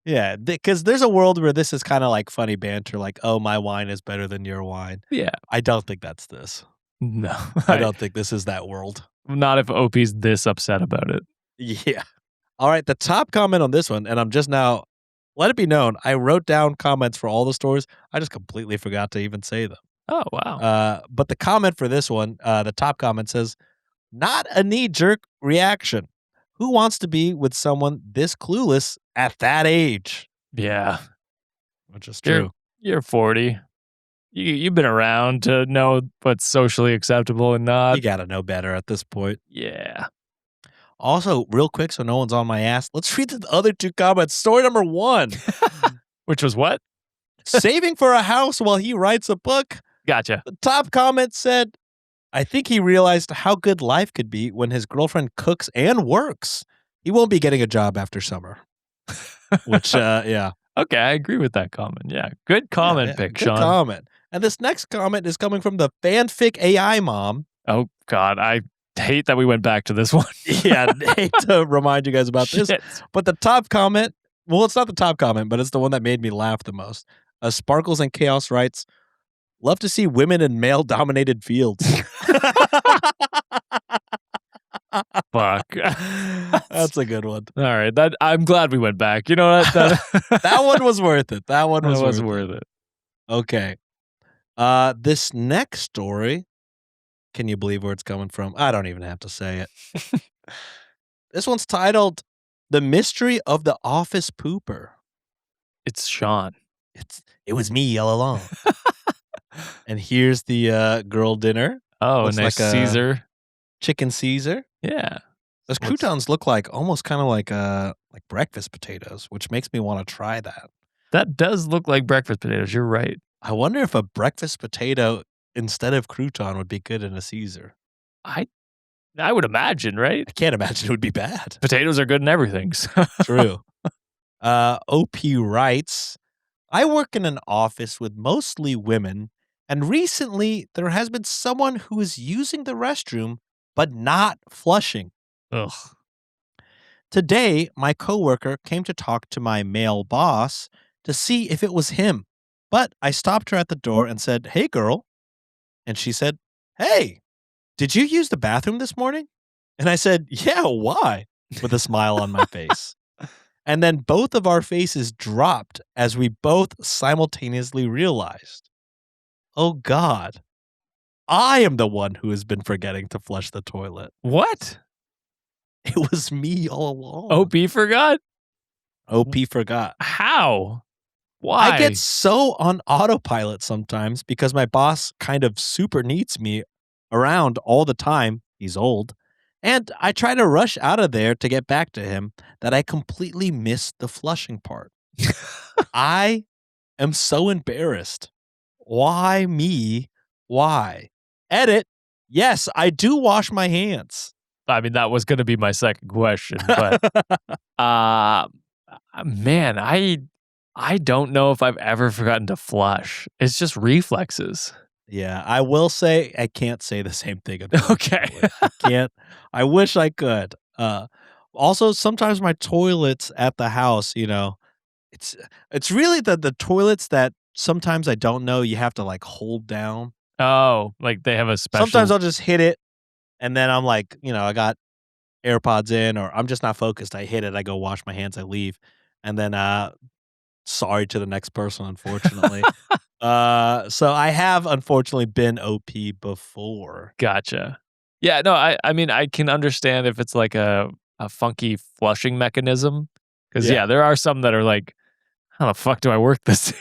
Yeah, because there's a world where this is kind of like funny banter, like, oh, my wine is better than your wine. Yeah, I don't think that's this. no, I don't think this is that world. not if OP's this upset about it. Yeah. All right, the top comment on this one, and I'm just now, let it be known, I wrote down comments for all the stories. I just completely forgot to even say them. Oh wow. But the comment for this one, the top comment says, not a knee-jerk reaction. Who wants to be with someone this clueless at that age? Yeah, Which is you're true. you're 40. You've been around to know what's socially acceptable and You not. got to know better at this point. Yeah. Also, real quick, so no one's on my ass, let's read the other two comments. Story number 1. Which was what? Saving for a house while he writes a book. Gotcha. The top comment said, I think he realized how good life could be when his girlfriend cooks and works. He won't be getting a job after summer. Which, yeah. Okay, I agree with that comment. Yeah, good comment pick, Good Sean. comment. And this next comment is coming from the fanfic AI mom. Oh God, I hate that we went back to this one. Yeah, I hate to remind you guys about this. Shit. But the top comment, well, it's not the top comment, but it's the one that made me laugh the most. Sparkles and Chaos writes, love to see women in male-dominated fields. Fuck. That's a good one. All right, that I'm glad we went back. You know what? That one was worth it. That one was, worth it. Okay. This next story, can you believe where it's coming from? I don't even have to say it. This one's titled The Mystery of the Office Pooper. It's Sean. It was me all along. And here's the girl dinner. Oh, Looks nice like a Caesar. Chicken Caesar. Yeah. Those Looks- croutons look like almost kind of like breakfast potatoes, which makes me want to try that. That does look like breakfast potatoes. You're right. I wonder if a breakfast potato instead of crouton would be good in a Caesar. I would imagine, right? I can't imagine it would be bad. Potatoes are good in everything. So. True. OP writes, I work in an office with mostly women, and recently there has been someone who is using the restroom but not flushing. Ugh. Today, my coworker came to talk to my male boss to see if it was him, but I stopped her at the door and said, hey, girl. And she said, hey, did you use the bathroom this morning? And I said, yeah, why? With a smile on my face. And then both of our faces dropped as we both simultaneously realized, oh God, I am the one who has been forgetting to flush the toilet. What? It was me all along. OP forgot? OP forgot. How? Why? I get so on autopilot sometimes because my boss kind of super needs me around all the time. He's old. And I try to rush out of there to get back to him that I completely missed the flushing part. I am so embarrassed. Why me? Why? Edit. Yes, I do wash my hands. I mean, that was going to be my second question, but man, I don't know if I've ever forgotten to flush. It's just reflexes. Yeah, I will say I can't say the same thing. Okay. Unfortunately. I can't. I wish I could. Also, sometimes my toilets at the house, it's really the toilets that sometimes I don't know you have to like hold down. Oh, like they have a special. Sometimes I'll just hit it, and then I'm like, I got AirPods in, or I'm just not focused. I hit it, I go wash my hands, I leave, and then sorry to the next person, unfortunately. So I have unfortunately been OP before. Gotcha. Yeah, no, I mean, I can understand if it's like a funky flushing mechanism. Because, yeah, there are some that are like, how the fuck do I work this?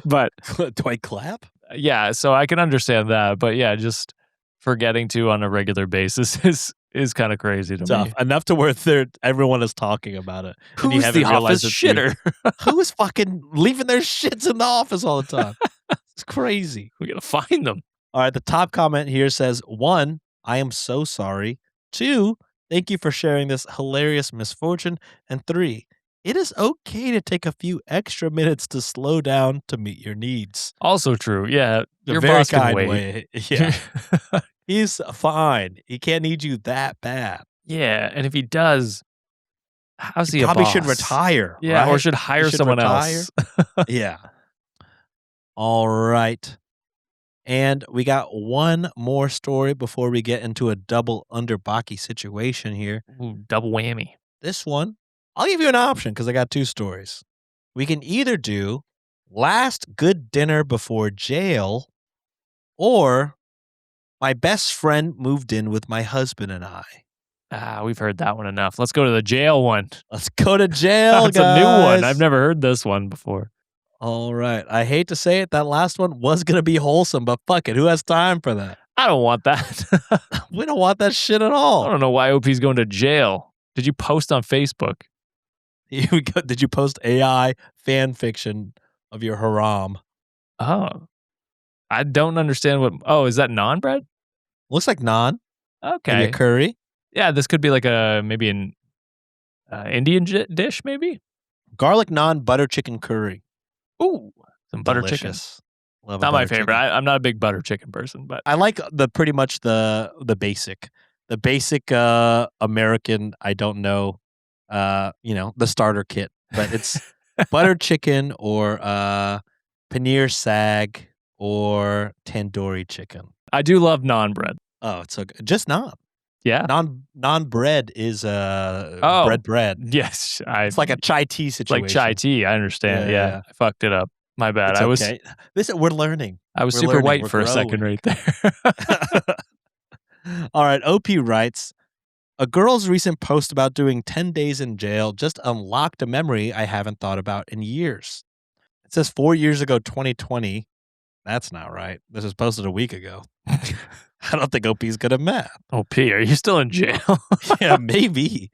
But Do I clap? yeah, so I can understand that. But yeah, just forgetting to on a regular basis is kind of crazy to Tough. me. Enough to where everyone is talking about it. and you Who's haven't the realized office it's you. shitter? Who is fucking leaving their shits in the office all the time? It's crazy. We gotta find them. All right, the top comment here says, 1, I am so sorry. 2, thank you for sharing this hilarious misfortune. And 3, it is okay to take a few extra minutes to slow down to meet your needs. Also true. Yeah, A your very boss can kind wait. way. Yeah. He's fine. He can't need you that bad. Yeah, and if he does, how's he a Probably boss? should retire. Yeah, or right? should He hire should someone retire. else. Yeah. All right. And we got one more story before we get into a double underbaki situation here. Ooh, double whammy. This one, I'll give you an option because I got 2 stories. We can either do last good dinner before jail, or my best friend moved in with my husband and I. We've heard that one enough. Let's go to the jail one. Let's go to jail, That's guys. a new one. I've never heard this one before. All right. I hate to say it, that last one was going to be wholesome, but fuck it. Who has time for that? I don't want that. We don't want that shit at I all. don't know why OP's going to jail. Did you post on Facebook? Did you post AI fan fiction of your harem? Oh, I don't understand what. Oh, is that naan bread? Looks like naan. Maybe Okay. a curry. Yeah, this could be like maybe an Indian dish, maybe. Garlic naan butter chicken curry. Ooh, some butter chicken. Delicious. Love a Not my butter favorite. chicken. I'm not a big butter chicken person, but I like pretty much the basic. The basic American, I don't know, the starter kit. But it's butter chicken or paneer sag or tandoori chicken. I do love naan bread. Oh, it's so good. Just naan. Yeah. Non bread is bread. Yes. It's like a chai tea situation. Like chai tea. I understand. Yeah. I fucked it up. My bad. It's okay. Listen, we're learning. I was We're super learning. white We're for a second growing. right there. All right. OP writes, a girl's recent post about doing 10 days in jail just unlocked a memory I haven't thought about in years. It says 4 years ago, 2020. That's not right. This was posted a week ago. I don't think OP's good at math. OP, are you still in jail? Yeah, maybe.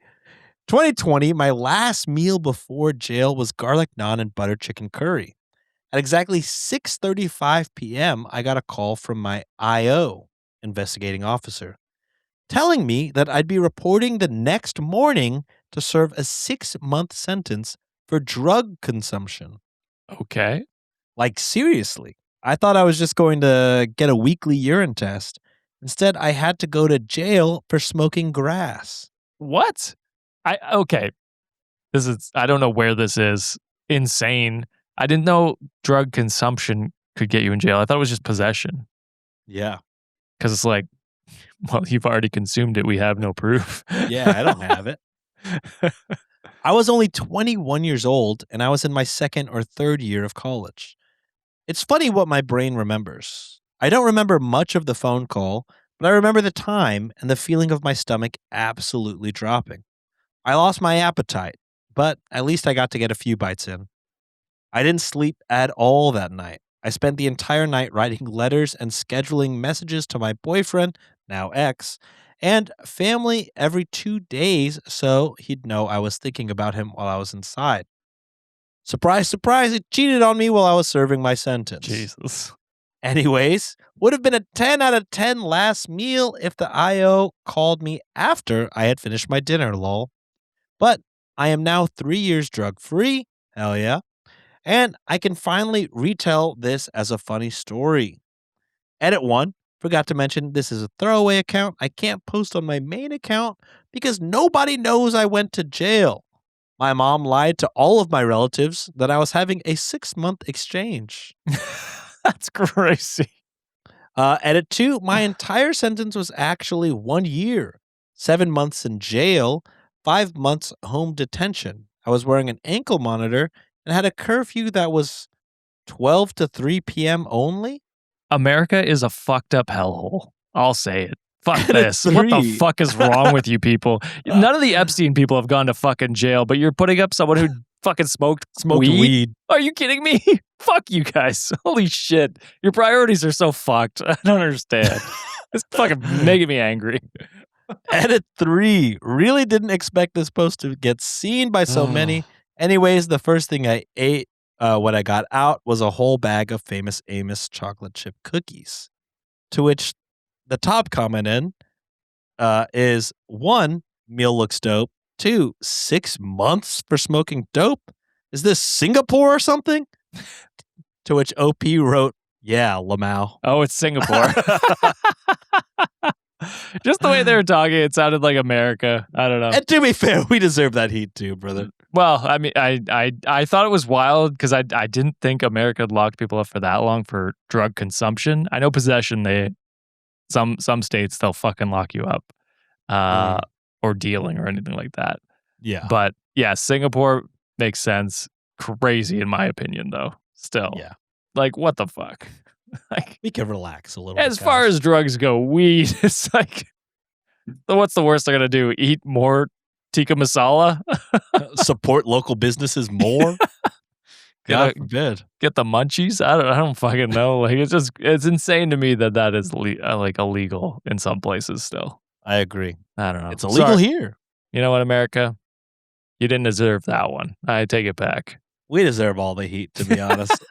2020, my last meal before jail was garlic naan and butter chicken curry. At exactly 6:35 p.m., I got a call from my IO, investigating officer, telling me that I'd be reporting the next morning to serve a 6-month sentence for drug consumption. Okay. Like, seriously. I thought I was just going to get a weekly urine test. Instead, I had to go to jail for smoking grass. What? Okay. I don't know where this is. Insane. I didn't know drug consumption could get you in jail. I thought it was just possession. Yeah. Because it's like, well, you've already consumed it. We have no proof. Yeah, I don't have it. I was only 21 years old, and I was in my 2nd or 3rd year of college. It's funny what my brain remembers. I don't remember much of the phone call, but I remember the time and the feeling of my stomach absolutely dropping. I lost my appetite, but at least I got to get a few bites in. I didn't sleep at all that night. I spent the entire night writing letters and scheduling messages to my boyfriend, now ex, and family every 2 days so he'd know I was thinking about him while I was inside. Surprise, surprise, he cheated on me while I was serving my sentence. Jesus. Anyways, would have been a 10 out of 10 last meal if the IO called me after I had finished my dinner, lol. But I am now 3 years drug free, hell yeah, and I can finally retell this as a funny story. Edit 1, forgot to mention this is a throwaway account. I can't post on my main account because nobody knows I went to jail. My mom lied to all of my relatives that I was having a 6-month exchange. That's crazy. Edit 2, my entire sentence was actually 1 year, 7 months in jail, 5 months home detention. I was wearing an ankle monitor and had a curfew that was 12 to 3 p.m. only. America is a fucked up hellhole. I'll say it. Fuck Edit this. What the 3. fuck is wrong with you people? None of the Epstein people have gone to fucking jail, but you're putting up someone who fucking smoked weed? Are you kidding me? Fuck you guys. Holy shit. Your priorities are so fucked. I don't understand. It's fucking making me angry. Edit 3, really didn't expect this post to get seen by so many. Anyways, the first thing I ate when I got out was a whole bag of Famous Amos chocolate chip cookies. To which the top comment in is 1, meal looks dope. 2, 6 months for smoking dope? Is this Singapore or something? To which OP wrote, yeah, Lamau. Oh, it's Singapore. Just the way they were talking, it sounded like America. I don't know. And to be fair, we deserve that heat too, brother. Well, I mean, I thought it was wild because I didn't think America had locked people up for that long for drug consumption. I know possession, some states they'll fucking lock you up, or dealing or anything like that. Yeah. But yeah, Singapore makes sense. Crazy in my opinion, though. Still, Yeah. Like what the fuck? Like we can relax a little. As far as drugs go, weed. It's like, what's the worst they're gonna do? Eat more tikka masala? Support local businesses more? God forbid. Get the munchies? I don't fucking know. Like it's insane to me that is like illegal in some places still. I agree. I don't know. It's illegal here. You know what, America? You didn't deserve that one. I take it back. We deserve all the heat, to be honest.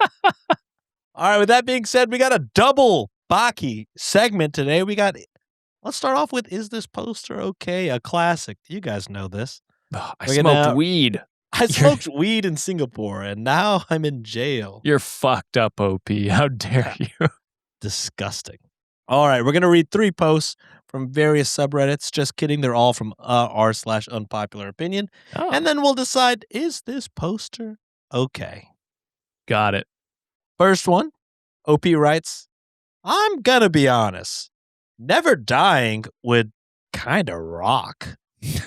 All right, with that being said, we got a double Baki segment today. Let's start off with, is this poster okay? A classic. You guys know this. I smoked weed. I smoked weed in Singapore, and now I'm in jail. You're fucked up, OP. How dare you? Disgusting. All right, we're going to read 3 posts from various subreddits. Just kidding. They're all from r/unpopular opinion. Oh. And then we'll decide, is this poster okay? Got it. First one, OP writes, I'm gonna be honest. Never dying would kind of rock.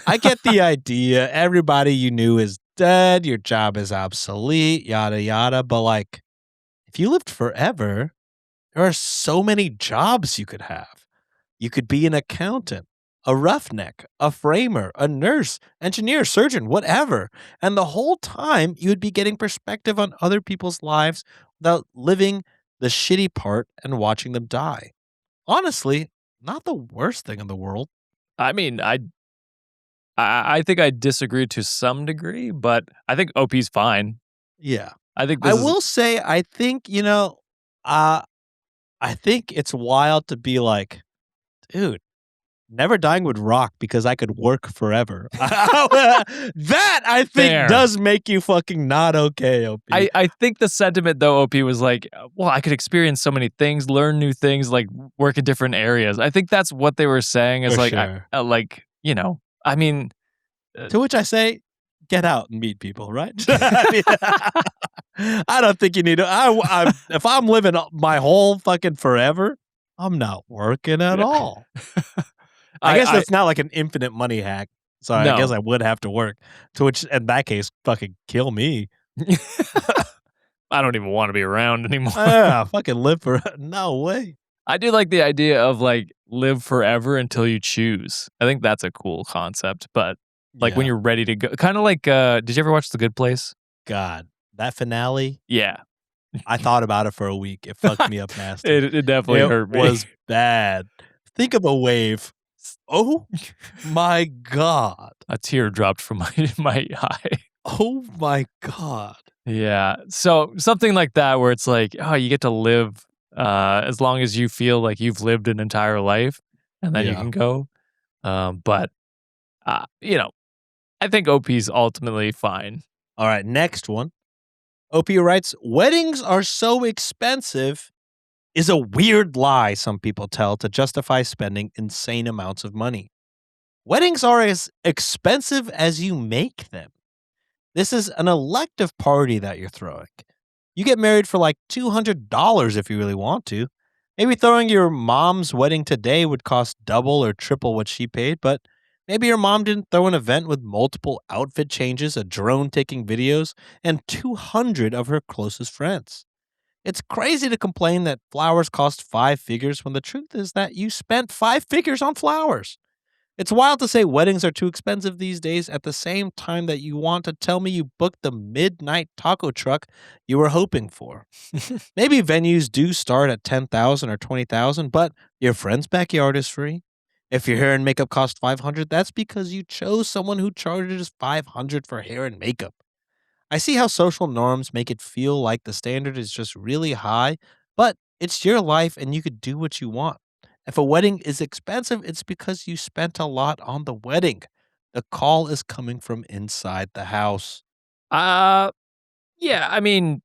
I get the idea. Everybody you knew is dead. Your job is obsolete, yada, yada. But like, if you lived forever, there are so many jobs you could have. You could be an accountant, a roughneck, a framer, a nurse, engineer, surgeon, whatever. And the whole time you would be getting perspective on other people's lives without living the shitty part and watching them die. Honestly, not the worst thing in the world. I mean, I think I disagree to some degree, but I think OP's fine. Yeah. I think will say, I think, I think it's wild to be like, dude, never dying would rock because I could work forever. That, I think, does make you fucking not okay, OP. I think the sentiment, though, OP was like, well, I could experience so many things, learn new things, like work in different areas. I think that's what they were saying is like, sure. I mean. To which I say, get out and meet people, right? I don't think you need to. If I'm living my whole fucking forever, I'm not working at all. I guess that's not like an infinite money hack. So I guess I would have to work. To which, in that case, fucking kill me. I don't even want to be around anymore. Yeah, fucking live for no way. I do like the idea of like live forever until you choose. I think that's a cool concept. But like when you're ready to go, kind of like, did you ever watch The Good Place? God, that finale, Yeah. I thought about it for a week. It fucked me up nasty. It definitely It hurt me. was bad. Think of a wave. Oh my God. A tear dropped from my eye. Oh my God. Yeah. So something like that where it's like, oh, you get to live as long as you feel like you've lived an entire life and then you Yeah. can go. But I think OP's ultimately fine. All right, next one. OP writes, weddings are so expensive is a weird lie some people tell to justify spending insane amounts of money. Weddings are as expensive as you make them. This is an elective party that you're throwing. You get married for like $200 if you really want to. Maybe throwing your mom's wedding today would cost double or triple what she paid, but maybe your mom didn't throw an event with multiple outfit changes, a drone taking videos, and 200 of her closest friends. It's crazy to complain that flowers cost 5 figures when the truth is that you spent 5 figures on flowers. It's wild to say weddings are too expensive these days at the same time that you want to tell me you booked the midnight taco truck you were hoping for. Maybe venues do start at 10,000 or 20,000, but your friend's backyard is free. If your hair and makeup cost 500, that's because you chose someone who charges 500 for hair and makeup. I see how social norms make it feel like the standard is just really high, but it's your life and you could do what you want. If a wedding is expensive, it's because you spent a lot on the wedding. The call is coming from inside the house. Yeah, I mean,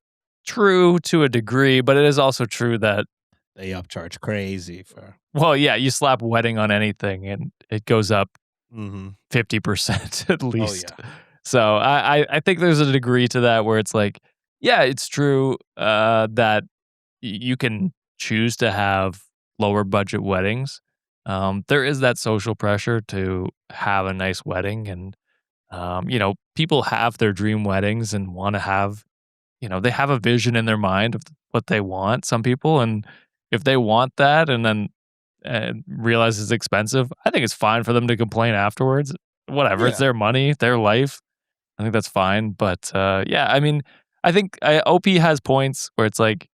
true to a degree, but it is also true that, They upcharge crazy for. well, yeah, you slap wedding on anything and it goes up Mm-hmm. 50% at least. yeah. So I think there's a degree to that where it's like, yeah, it's true that you can choose to have lower budget weddings. There is that social pressure to have a nice wedding, and people have their dream weddings and want to have, they have a vision in their mind of what they want. Some people, and if they want that, and then realize it's expensive, I think it's fine for them to complain afterwards. Whatever, it's Yeah. their money, their life. I think that's fine. But yeah, I mean, I think OP has points where it's like,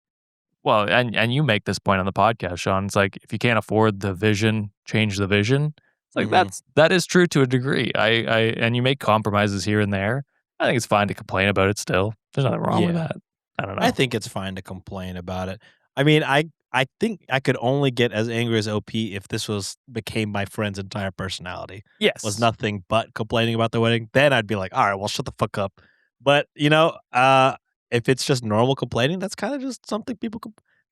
well, and you make this point on the podcast, Sean. It's like, if you can't afford the vision, change the vision. It's like Mhm. that is true to a degree. And you make compromises here and there. I think it's fine to complain about it still. There's nothing wrong with Yeah. that. I don't know. I think it's fine to complain about it. I mean, I think I could only get as angry as OP if this became my friend's entire personality. Yes. Was nothing but complaining about the wedding. Then I'd be like, all right, well, shut the fuck up. But if it's just normal complaining, that's kind of just something people.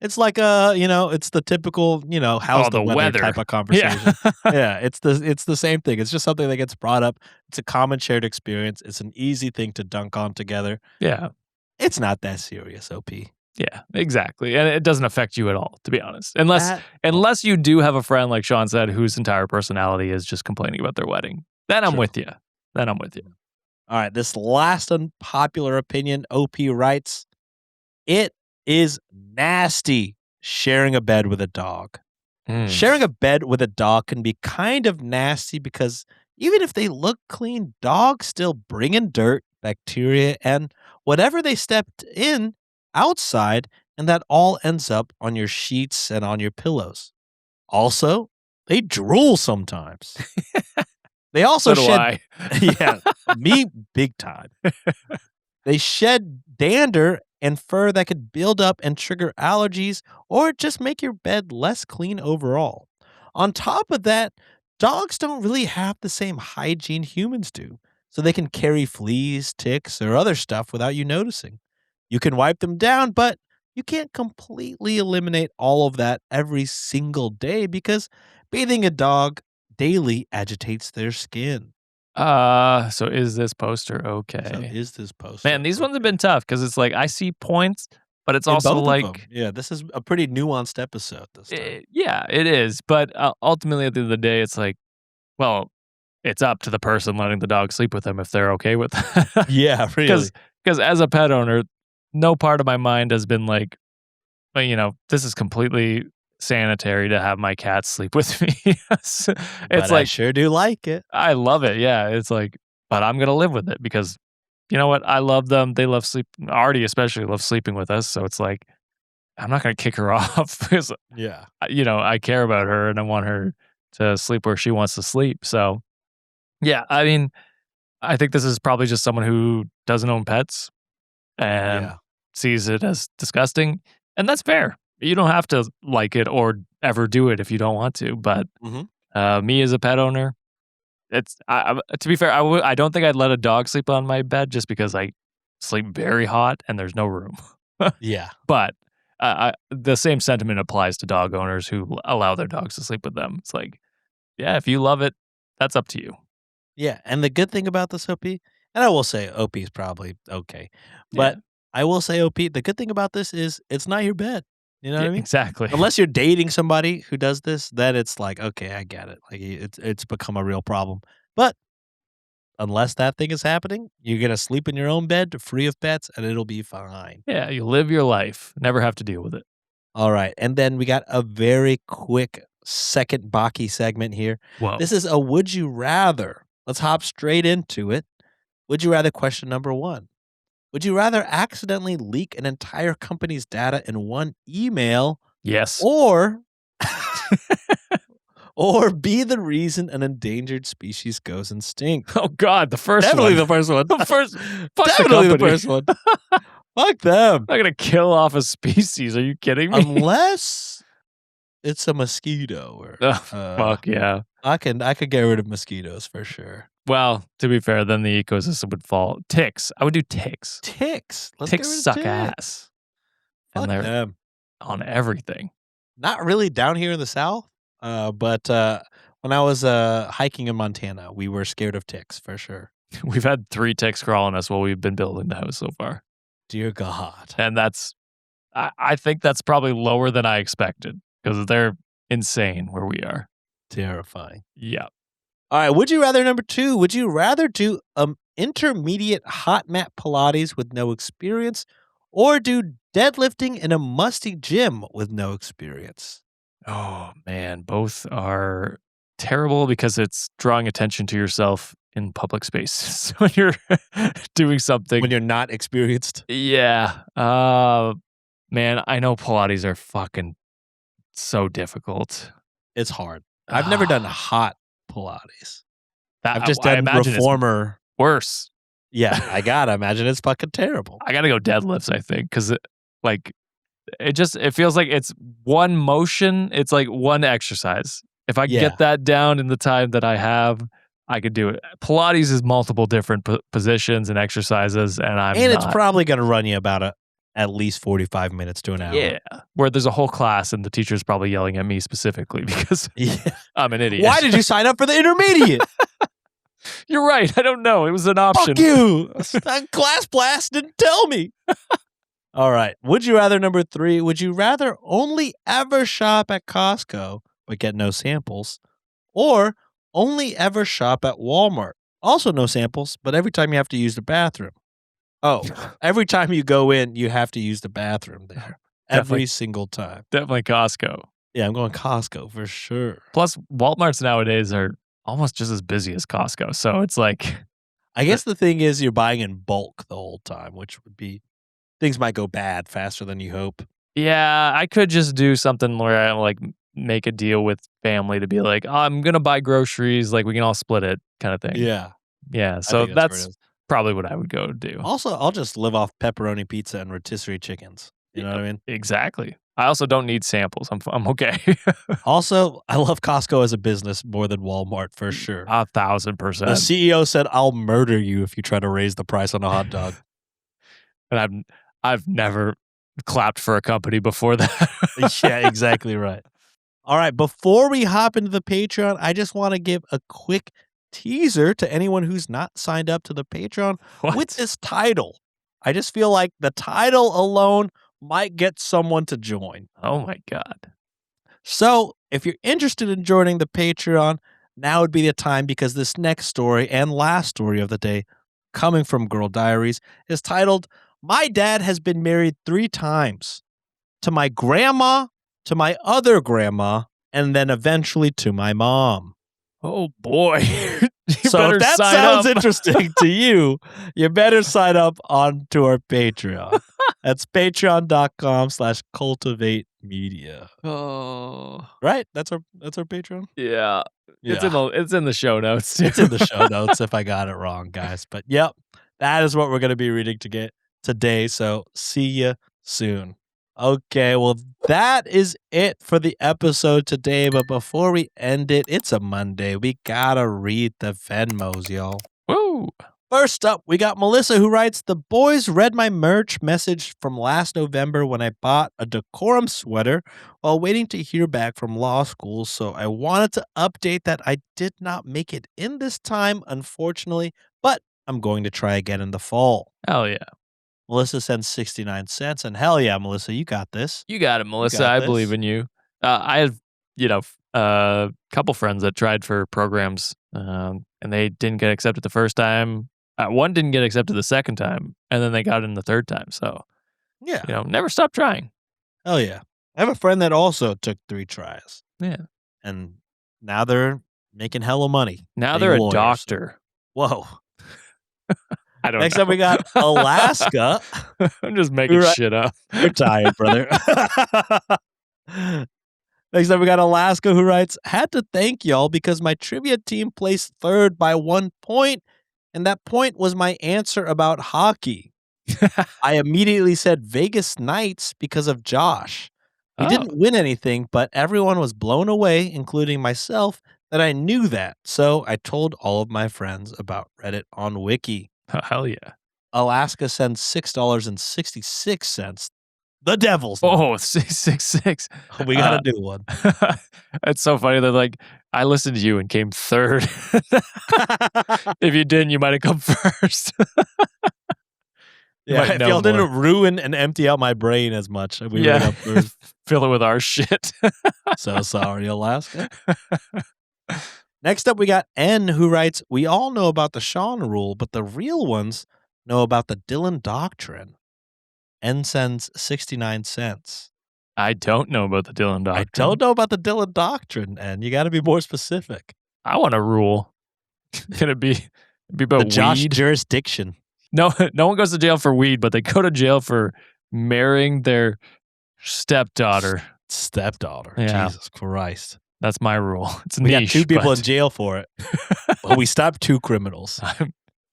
It's like it's the typical how's Oh, the the weather weather. type of conversation. Yeah. Yeah, it's the same thing. It's just something that gets brought up. It's a common shared experience. It's an easy thing to dunk on together. Yeah. It's not that serious, OP. Yeah, exactly. And it doesn't affect you at all, to be honest. Unless That- unless you do have a friend, like Sean said, whose entire personality is just complaining about their wedding. Then I'm True. with you. Then I'm with you. All right, this last unpopular opinion, OP writes, it is nasty sharing a bed with a dog. Mm. Sharing a bed with a dog can be kind of nasty because even if they look clean, dogs still bring in dirt, bacteria, and whatever they stepped in outside, and that all ends up on your sheets and on your pillows. Also, they drool sometimes. They also So do shed I. yeah, me big time. They shed dander and fur that could build up and trigger allergies or just make your bed less clean overall. On top of that, dogs don't really have the same hygiene humans do, so they can carry fleas, ticks, or other stuff without you noticing. You can wipe them down, but you can't completely eliminate all of that every single day because bathing a dog daily agitates their skin. So is this poster So okay? is this poster? Man, these ones have okay? been tough because it's like I see points, but it's In also both of like, them. Yeah, this is a pretty nuanced episode this time. yeah, it is. But ultimately, at the end of the day, it's like, well, it's up to the person letting the dog sleep with them if they're okay with that. Yeah, really. Because as a pet owner, no part of my mind has been like, well, this is completely sanitary to have my cat sleep with me. It's But I like, sure do like it. I love it. Yeah. It's like, but I'm going to live with it because you know what? I love them. They love sleep. Artie especially loves sleeping with us. So it's like, I'm not going to kick her off because, Yeah. I care about her and I want her to sleep where she wants to sleep. So, yeah, I mean, I think this is probably just someone who doesn't own pets and Yeah. sees it as disgusting. And that's fair. You don't have to like it or ever do it if you don't want to. But me as a pet owner, to be fair, I don't think I'd let a dog sleep on my bed just because I sleep very hot and there's no room. Yeah. But the same sentiment applies to dog owners who allow their dogs to sleep with them. It's like, yeah, if you love it, that's up to you. Yeah. And the good thing about this OP, and I will say OP is probably okay, but Yeah. I will say OP, the good thing about this is it's not your bed. You know what I mean? Exactly. Unless you're dating somebody who does this, then it's like, okay, I get it. Like it's become a real problem. But unless that thing is happening, you're gonna sleep in your own bed, free of pets, and it'll be fine. Yeah, you live your life, never have to deal with it. All right, and then we got a very quick second Baki segment here. Whoa. This is a would you rather. Let's hop straight into it. Would you rather question number 1? Would you rather accidentally leak an entire company's data in one email Yes. or or be the reason an endangered species goes extinct? Oh God, the first Definitely one. the first one. The first. Fuck Definitely the company. first one. Fuck them. I'm not gonna kill off a species. Are you kidding me? Unless it's a mosquito or Ugh, fuck yeah. I could get rid of mosquitoes for sure. Well, to be fair, then the ecosystem would fall. Ticks. I would do ticks. Ticks. Let's Ticks get rid of suck ticks. ass. Fuck And they're them. on everything. Not really down here in the South, but when I was hiking in Montana, we were scared of ticks for sure. We've had 3 ticks crawling us while we've been building the house so far. Dear God. And I think that's probably lower than I expected because they're insane where we are. Terrifying. Yeah. All right. Would you rather number 2? Would you rather do intermediate hot mat Pilates with no experience or do deadlifting in a musty gym with no experience? Oh, man. Both are terrible because it's drawing attention to yourself in public spaces when you're doing something. When you're not experienced? Yeah. Man, I know Pilates are fucking so difficult. It's hard. I've never done hot Pilates. I've I've just done reformer. Worse. Yeah, I gotta imagine it's fucking terrible. I gotta go deadlifts, I think, because it feels like it's one motion. It's like one exercise. If I get that down in the time that I have, I could do it. Pilates is multiple different positions and exercises, and it's probably gonna run you about at least 45 minutes to an hour. Yeah, where there's a whole class and the teacher's probably yelling at me specifically because I'm an idiot. Why did you sign up for the intermediate? You're right. I don't know. It was an option. Fuck you. Class blast didn't tell me. All right. Would you rather number 3? Would you rather only ever shop at Costco but get no samples, or only ever shop at Walmart? Also no samples, but every time you have to use the bathroom. Oh, every time you go in, you have to use the bathroom there. Every single time. Definitely Costco. Yeah, I'm going Costco for sure. Plus, Walmarts nowadays are almost just as busy as Costco. So it's like, I guess the thing is you're buying in bulk the whole time, which would be, things might go bad faster than you hope. Yeah, I could just do something where I like make a deal with family to be like, oh, I'm going to buy groceries. Like we can all split it kind of thing. Yeah. Yeah. So that's probably what I would go do. Also, I'll just live off pepperoni pizza and rotisserie chickens. You know what I mean? Exactly. I also don't need samples. I'm okay. Also, I love Costco as a business more than Walmart for sure. 1,000%. The CEO said, "I'll murder you if you try to raise the price on a hot dog." And I've never clapped for a company before that. Yeah, exactly right. All right, before we hop into the Patreon, I just want to give a quick teaser to anyone who's not signed up to the Patreon with this title. I just feel like the title alone might get someone to join. Oh my God. So if you're interested in joining the Patreon, now would be the time because this next story and last story of the day coming from Girl Diaries is titled, "My Dad Has Been Married 3 Times. To my grandma, to my other grandma, and then eventually to my mom." Oh boy. You So better if that sign sounds up. interesting to you, you better sign up onto our Patreon. That's patreon.com/cultivatemedia. Oh. Right? That's our Patreon? Yeah. Yeah. It's in the show notes too. It's in the show notes if I got it wrong, guys. But yep, that is what we're going to be reading today. So see you soon. Okay, well, that is it for the episode today. But before we end it, it's a Monday. We got to read the Venmos, y'all. Woo. First up, we got Melissa who writes, "The boys read my merch message from last November when I bought a decorum sweater while waiting to hear back from law school. So I wanted to update that I did not make it in this time, unfortunately, but I'm going to try again in the fall." Hell yeah. Melissa sends 69 cents. And hell yeah, Melissa, you got this. You got it, Melissa. got I this. believe in you. I have, a couple friends that tried for programs and they didn't get accepted the first time. One didn't get accepted the second time, and then they got in the third time. So, Yeah. never stop trying. Hell yeah. I have a friend that also took 3 tries. Yeah. And now they're making hella money. Now being they're a lawyers. doctor. Whoa. I don't Next know. up, we got Alaska. I'm just making shit up. You're tired, brother. Next up, we got Alaska who writes, "Had to thank y'all because my trivia team placed 3rd by 1 point, and that point was my answer about hockey. I immediately said Vegas Knights because of Josh. We didn't win anything, but everyone was blown away, including myself, that I knew that. So I told all of my friends about Reddit on Wiki." Hell yeah. Alaska sends $6.66. The Devils. Oh, 666. We got to do one. It's so funny. They're like, I listened to you and came 3rd. If you didn't, you might have come 1st. Yeah, if y'all didn't ruin and empty out my brain as much, we would have fill it with our shit. So sorry, Alaska. Next up, we got N who writes, "We all know about the Sean rule, but the real ones know about the Dylan doctrine." N sends 69 cents. I don't know about the Dylan doctrine. I don't know about the Dylan doctrine, and you got to be more specific. I want a rule. Can it be about the Josh weed? Jurisdiction. No one goes to jail for weed, but they go to jail for marrying their stepdaughter. Yeah. Jesus Christ. That's my rule. It's we niche. got 2 people in jail for it. But we stopped 2 criminals.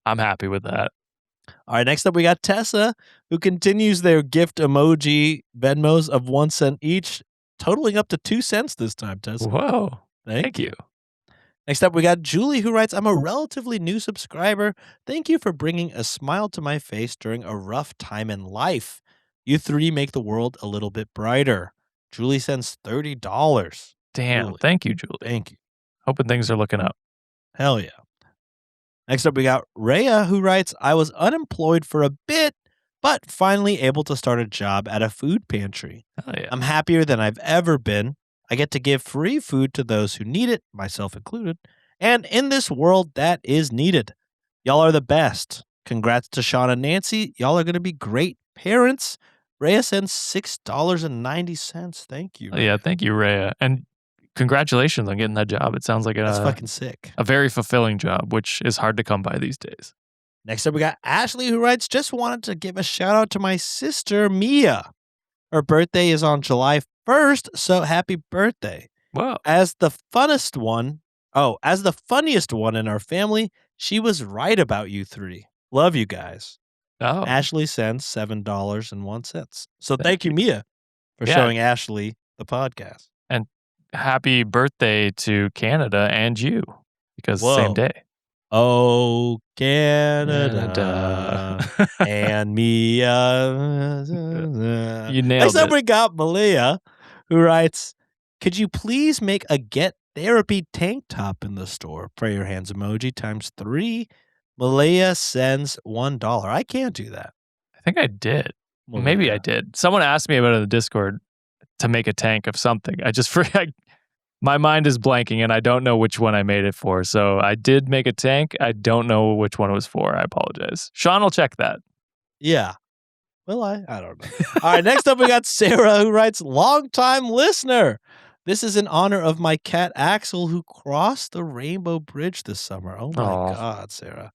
I'm happy with that. All right, next up we got Tessa, who continues their gift emoji Venmos of 1 cent each, totaling up to 2 cents this time, Tessa. Whoa. Thank you. Next up we got Julie, who writes, "I'm a relatively new subscriber. Thank you for bringing a smile to my face during a rough time in life. You 3 make the world a little bit brighter." Julie sends $30. Damn. Julie. Thank you, Julie. Thank you. Hoping things are looking up. Hell yeah. Next up, we got Rhea, who writes, "I was unemployed for a bit, but finally able to start a job at a food pantry. Hell yeah. I'm happier than I've ever been. I get to give free food to those who need it, myself included. And in this world, that is needed. Y'all are the best. Congrats to Sean and Nancy. Y'all are going to be great parents." Rhea sends $6.90. Thank you. Yeah, thank you, Rhea. And congratulations on getting that job. It sounds like That's fucking sick. A very fulfilling job, which is hard to come by these days. Next up, we got Ashley, who writes, "Just wanted to give a shout out to my sister, Mia. Her birthday is on July 1st, so happy birthday. Wow. As the funniest one in our family, she was right about you 3. Love you guys." Oh. Ashley sends $7.01. So thank you, Mia, for showing Ashley the podcast. And happy birthday to Canada and you, because same day. Oh, Canada and Mia. You nailed Next up, it. we got Malia, who writes, "Could you please make a Get Therapy tank top in the store? Pray your hands emoji ×3. Malia sends $1. I can't do that. I think I did. Well, Maybe yeah. I did. Someone asked me about it in the Discord to make a tank of something. I just forgot. My mind is blanking and I don't know which one I made it for. So I did make a tank. I don't know which one it was for. I apologize. Sean will check that. Yeah. Well, I don't know. All right, next up we got Sarah, who writes, "Long time listener. This is in honor of my cat Axel, who crossed the Rainbow Bridge this summer. Oh my Aw. God, Sarah.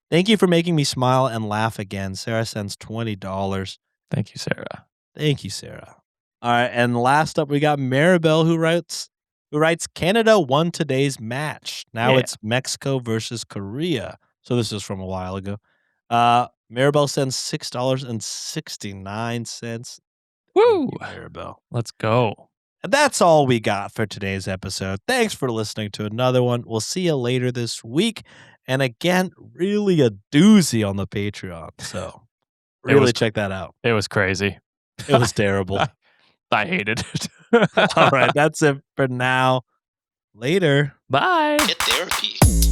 Thank you for making me smile and laugh again. Sarah sends $20. Thank you, Sarah. Thank you, Sarah. All right, and last up we got Maribel, who writes Canada won today's match. Now Yeah. it's Mexico versus Korea. So this is from a while ago. Maribel sends $6.69. Woo! Thank you, Maribel. Let's go. And that's all we got for today's episode. Thanks for listening to another one. We'll see you later this week. And again, really a doozy on the Patreon. So really check that out. It was crazy. It was terrible. I hated it. All right, that's it for now. Later. Bye. Get therapy.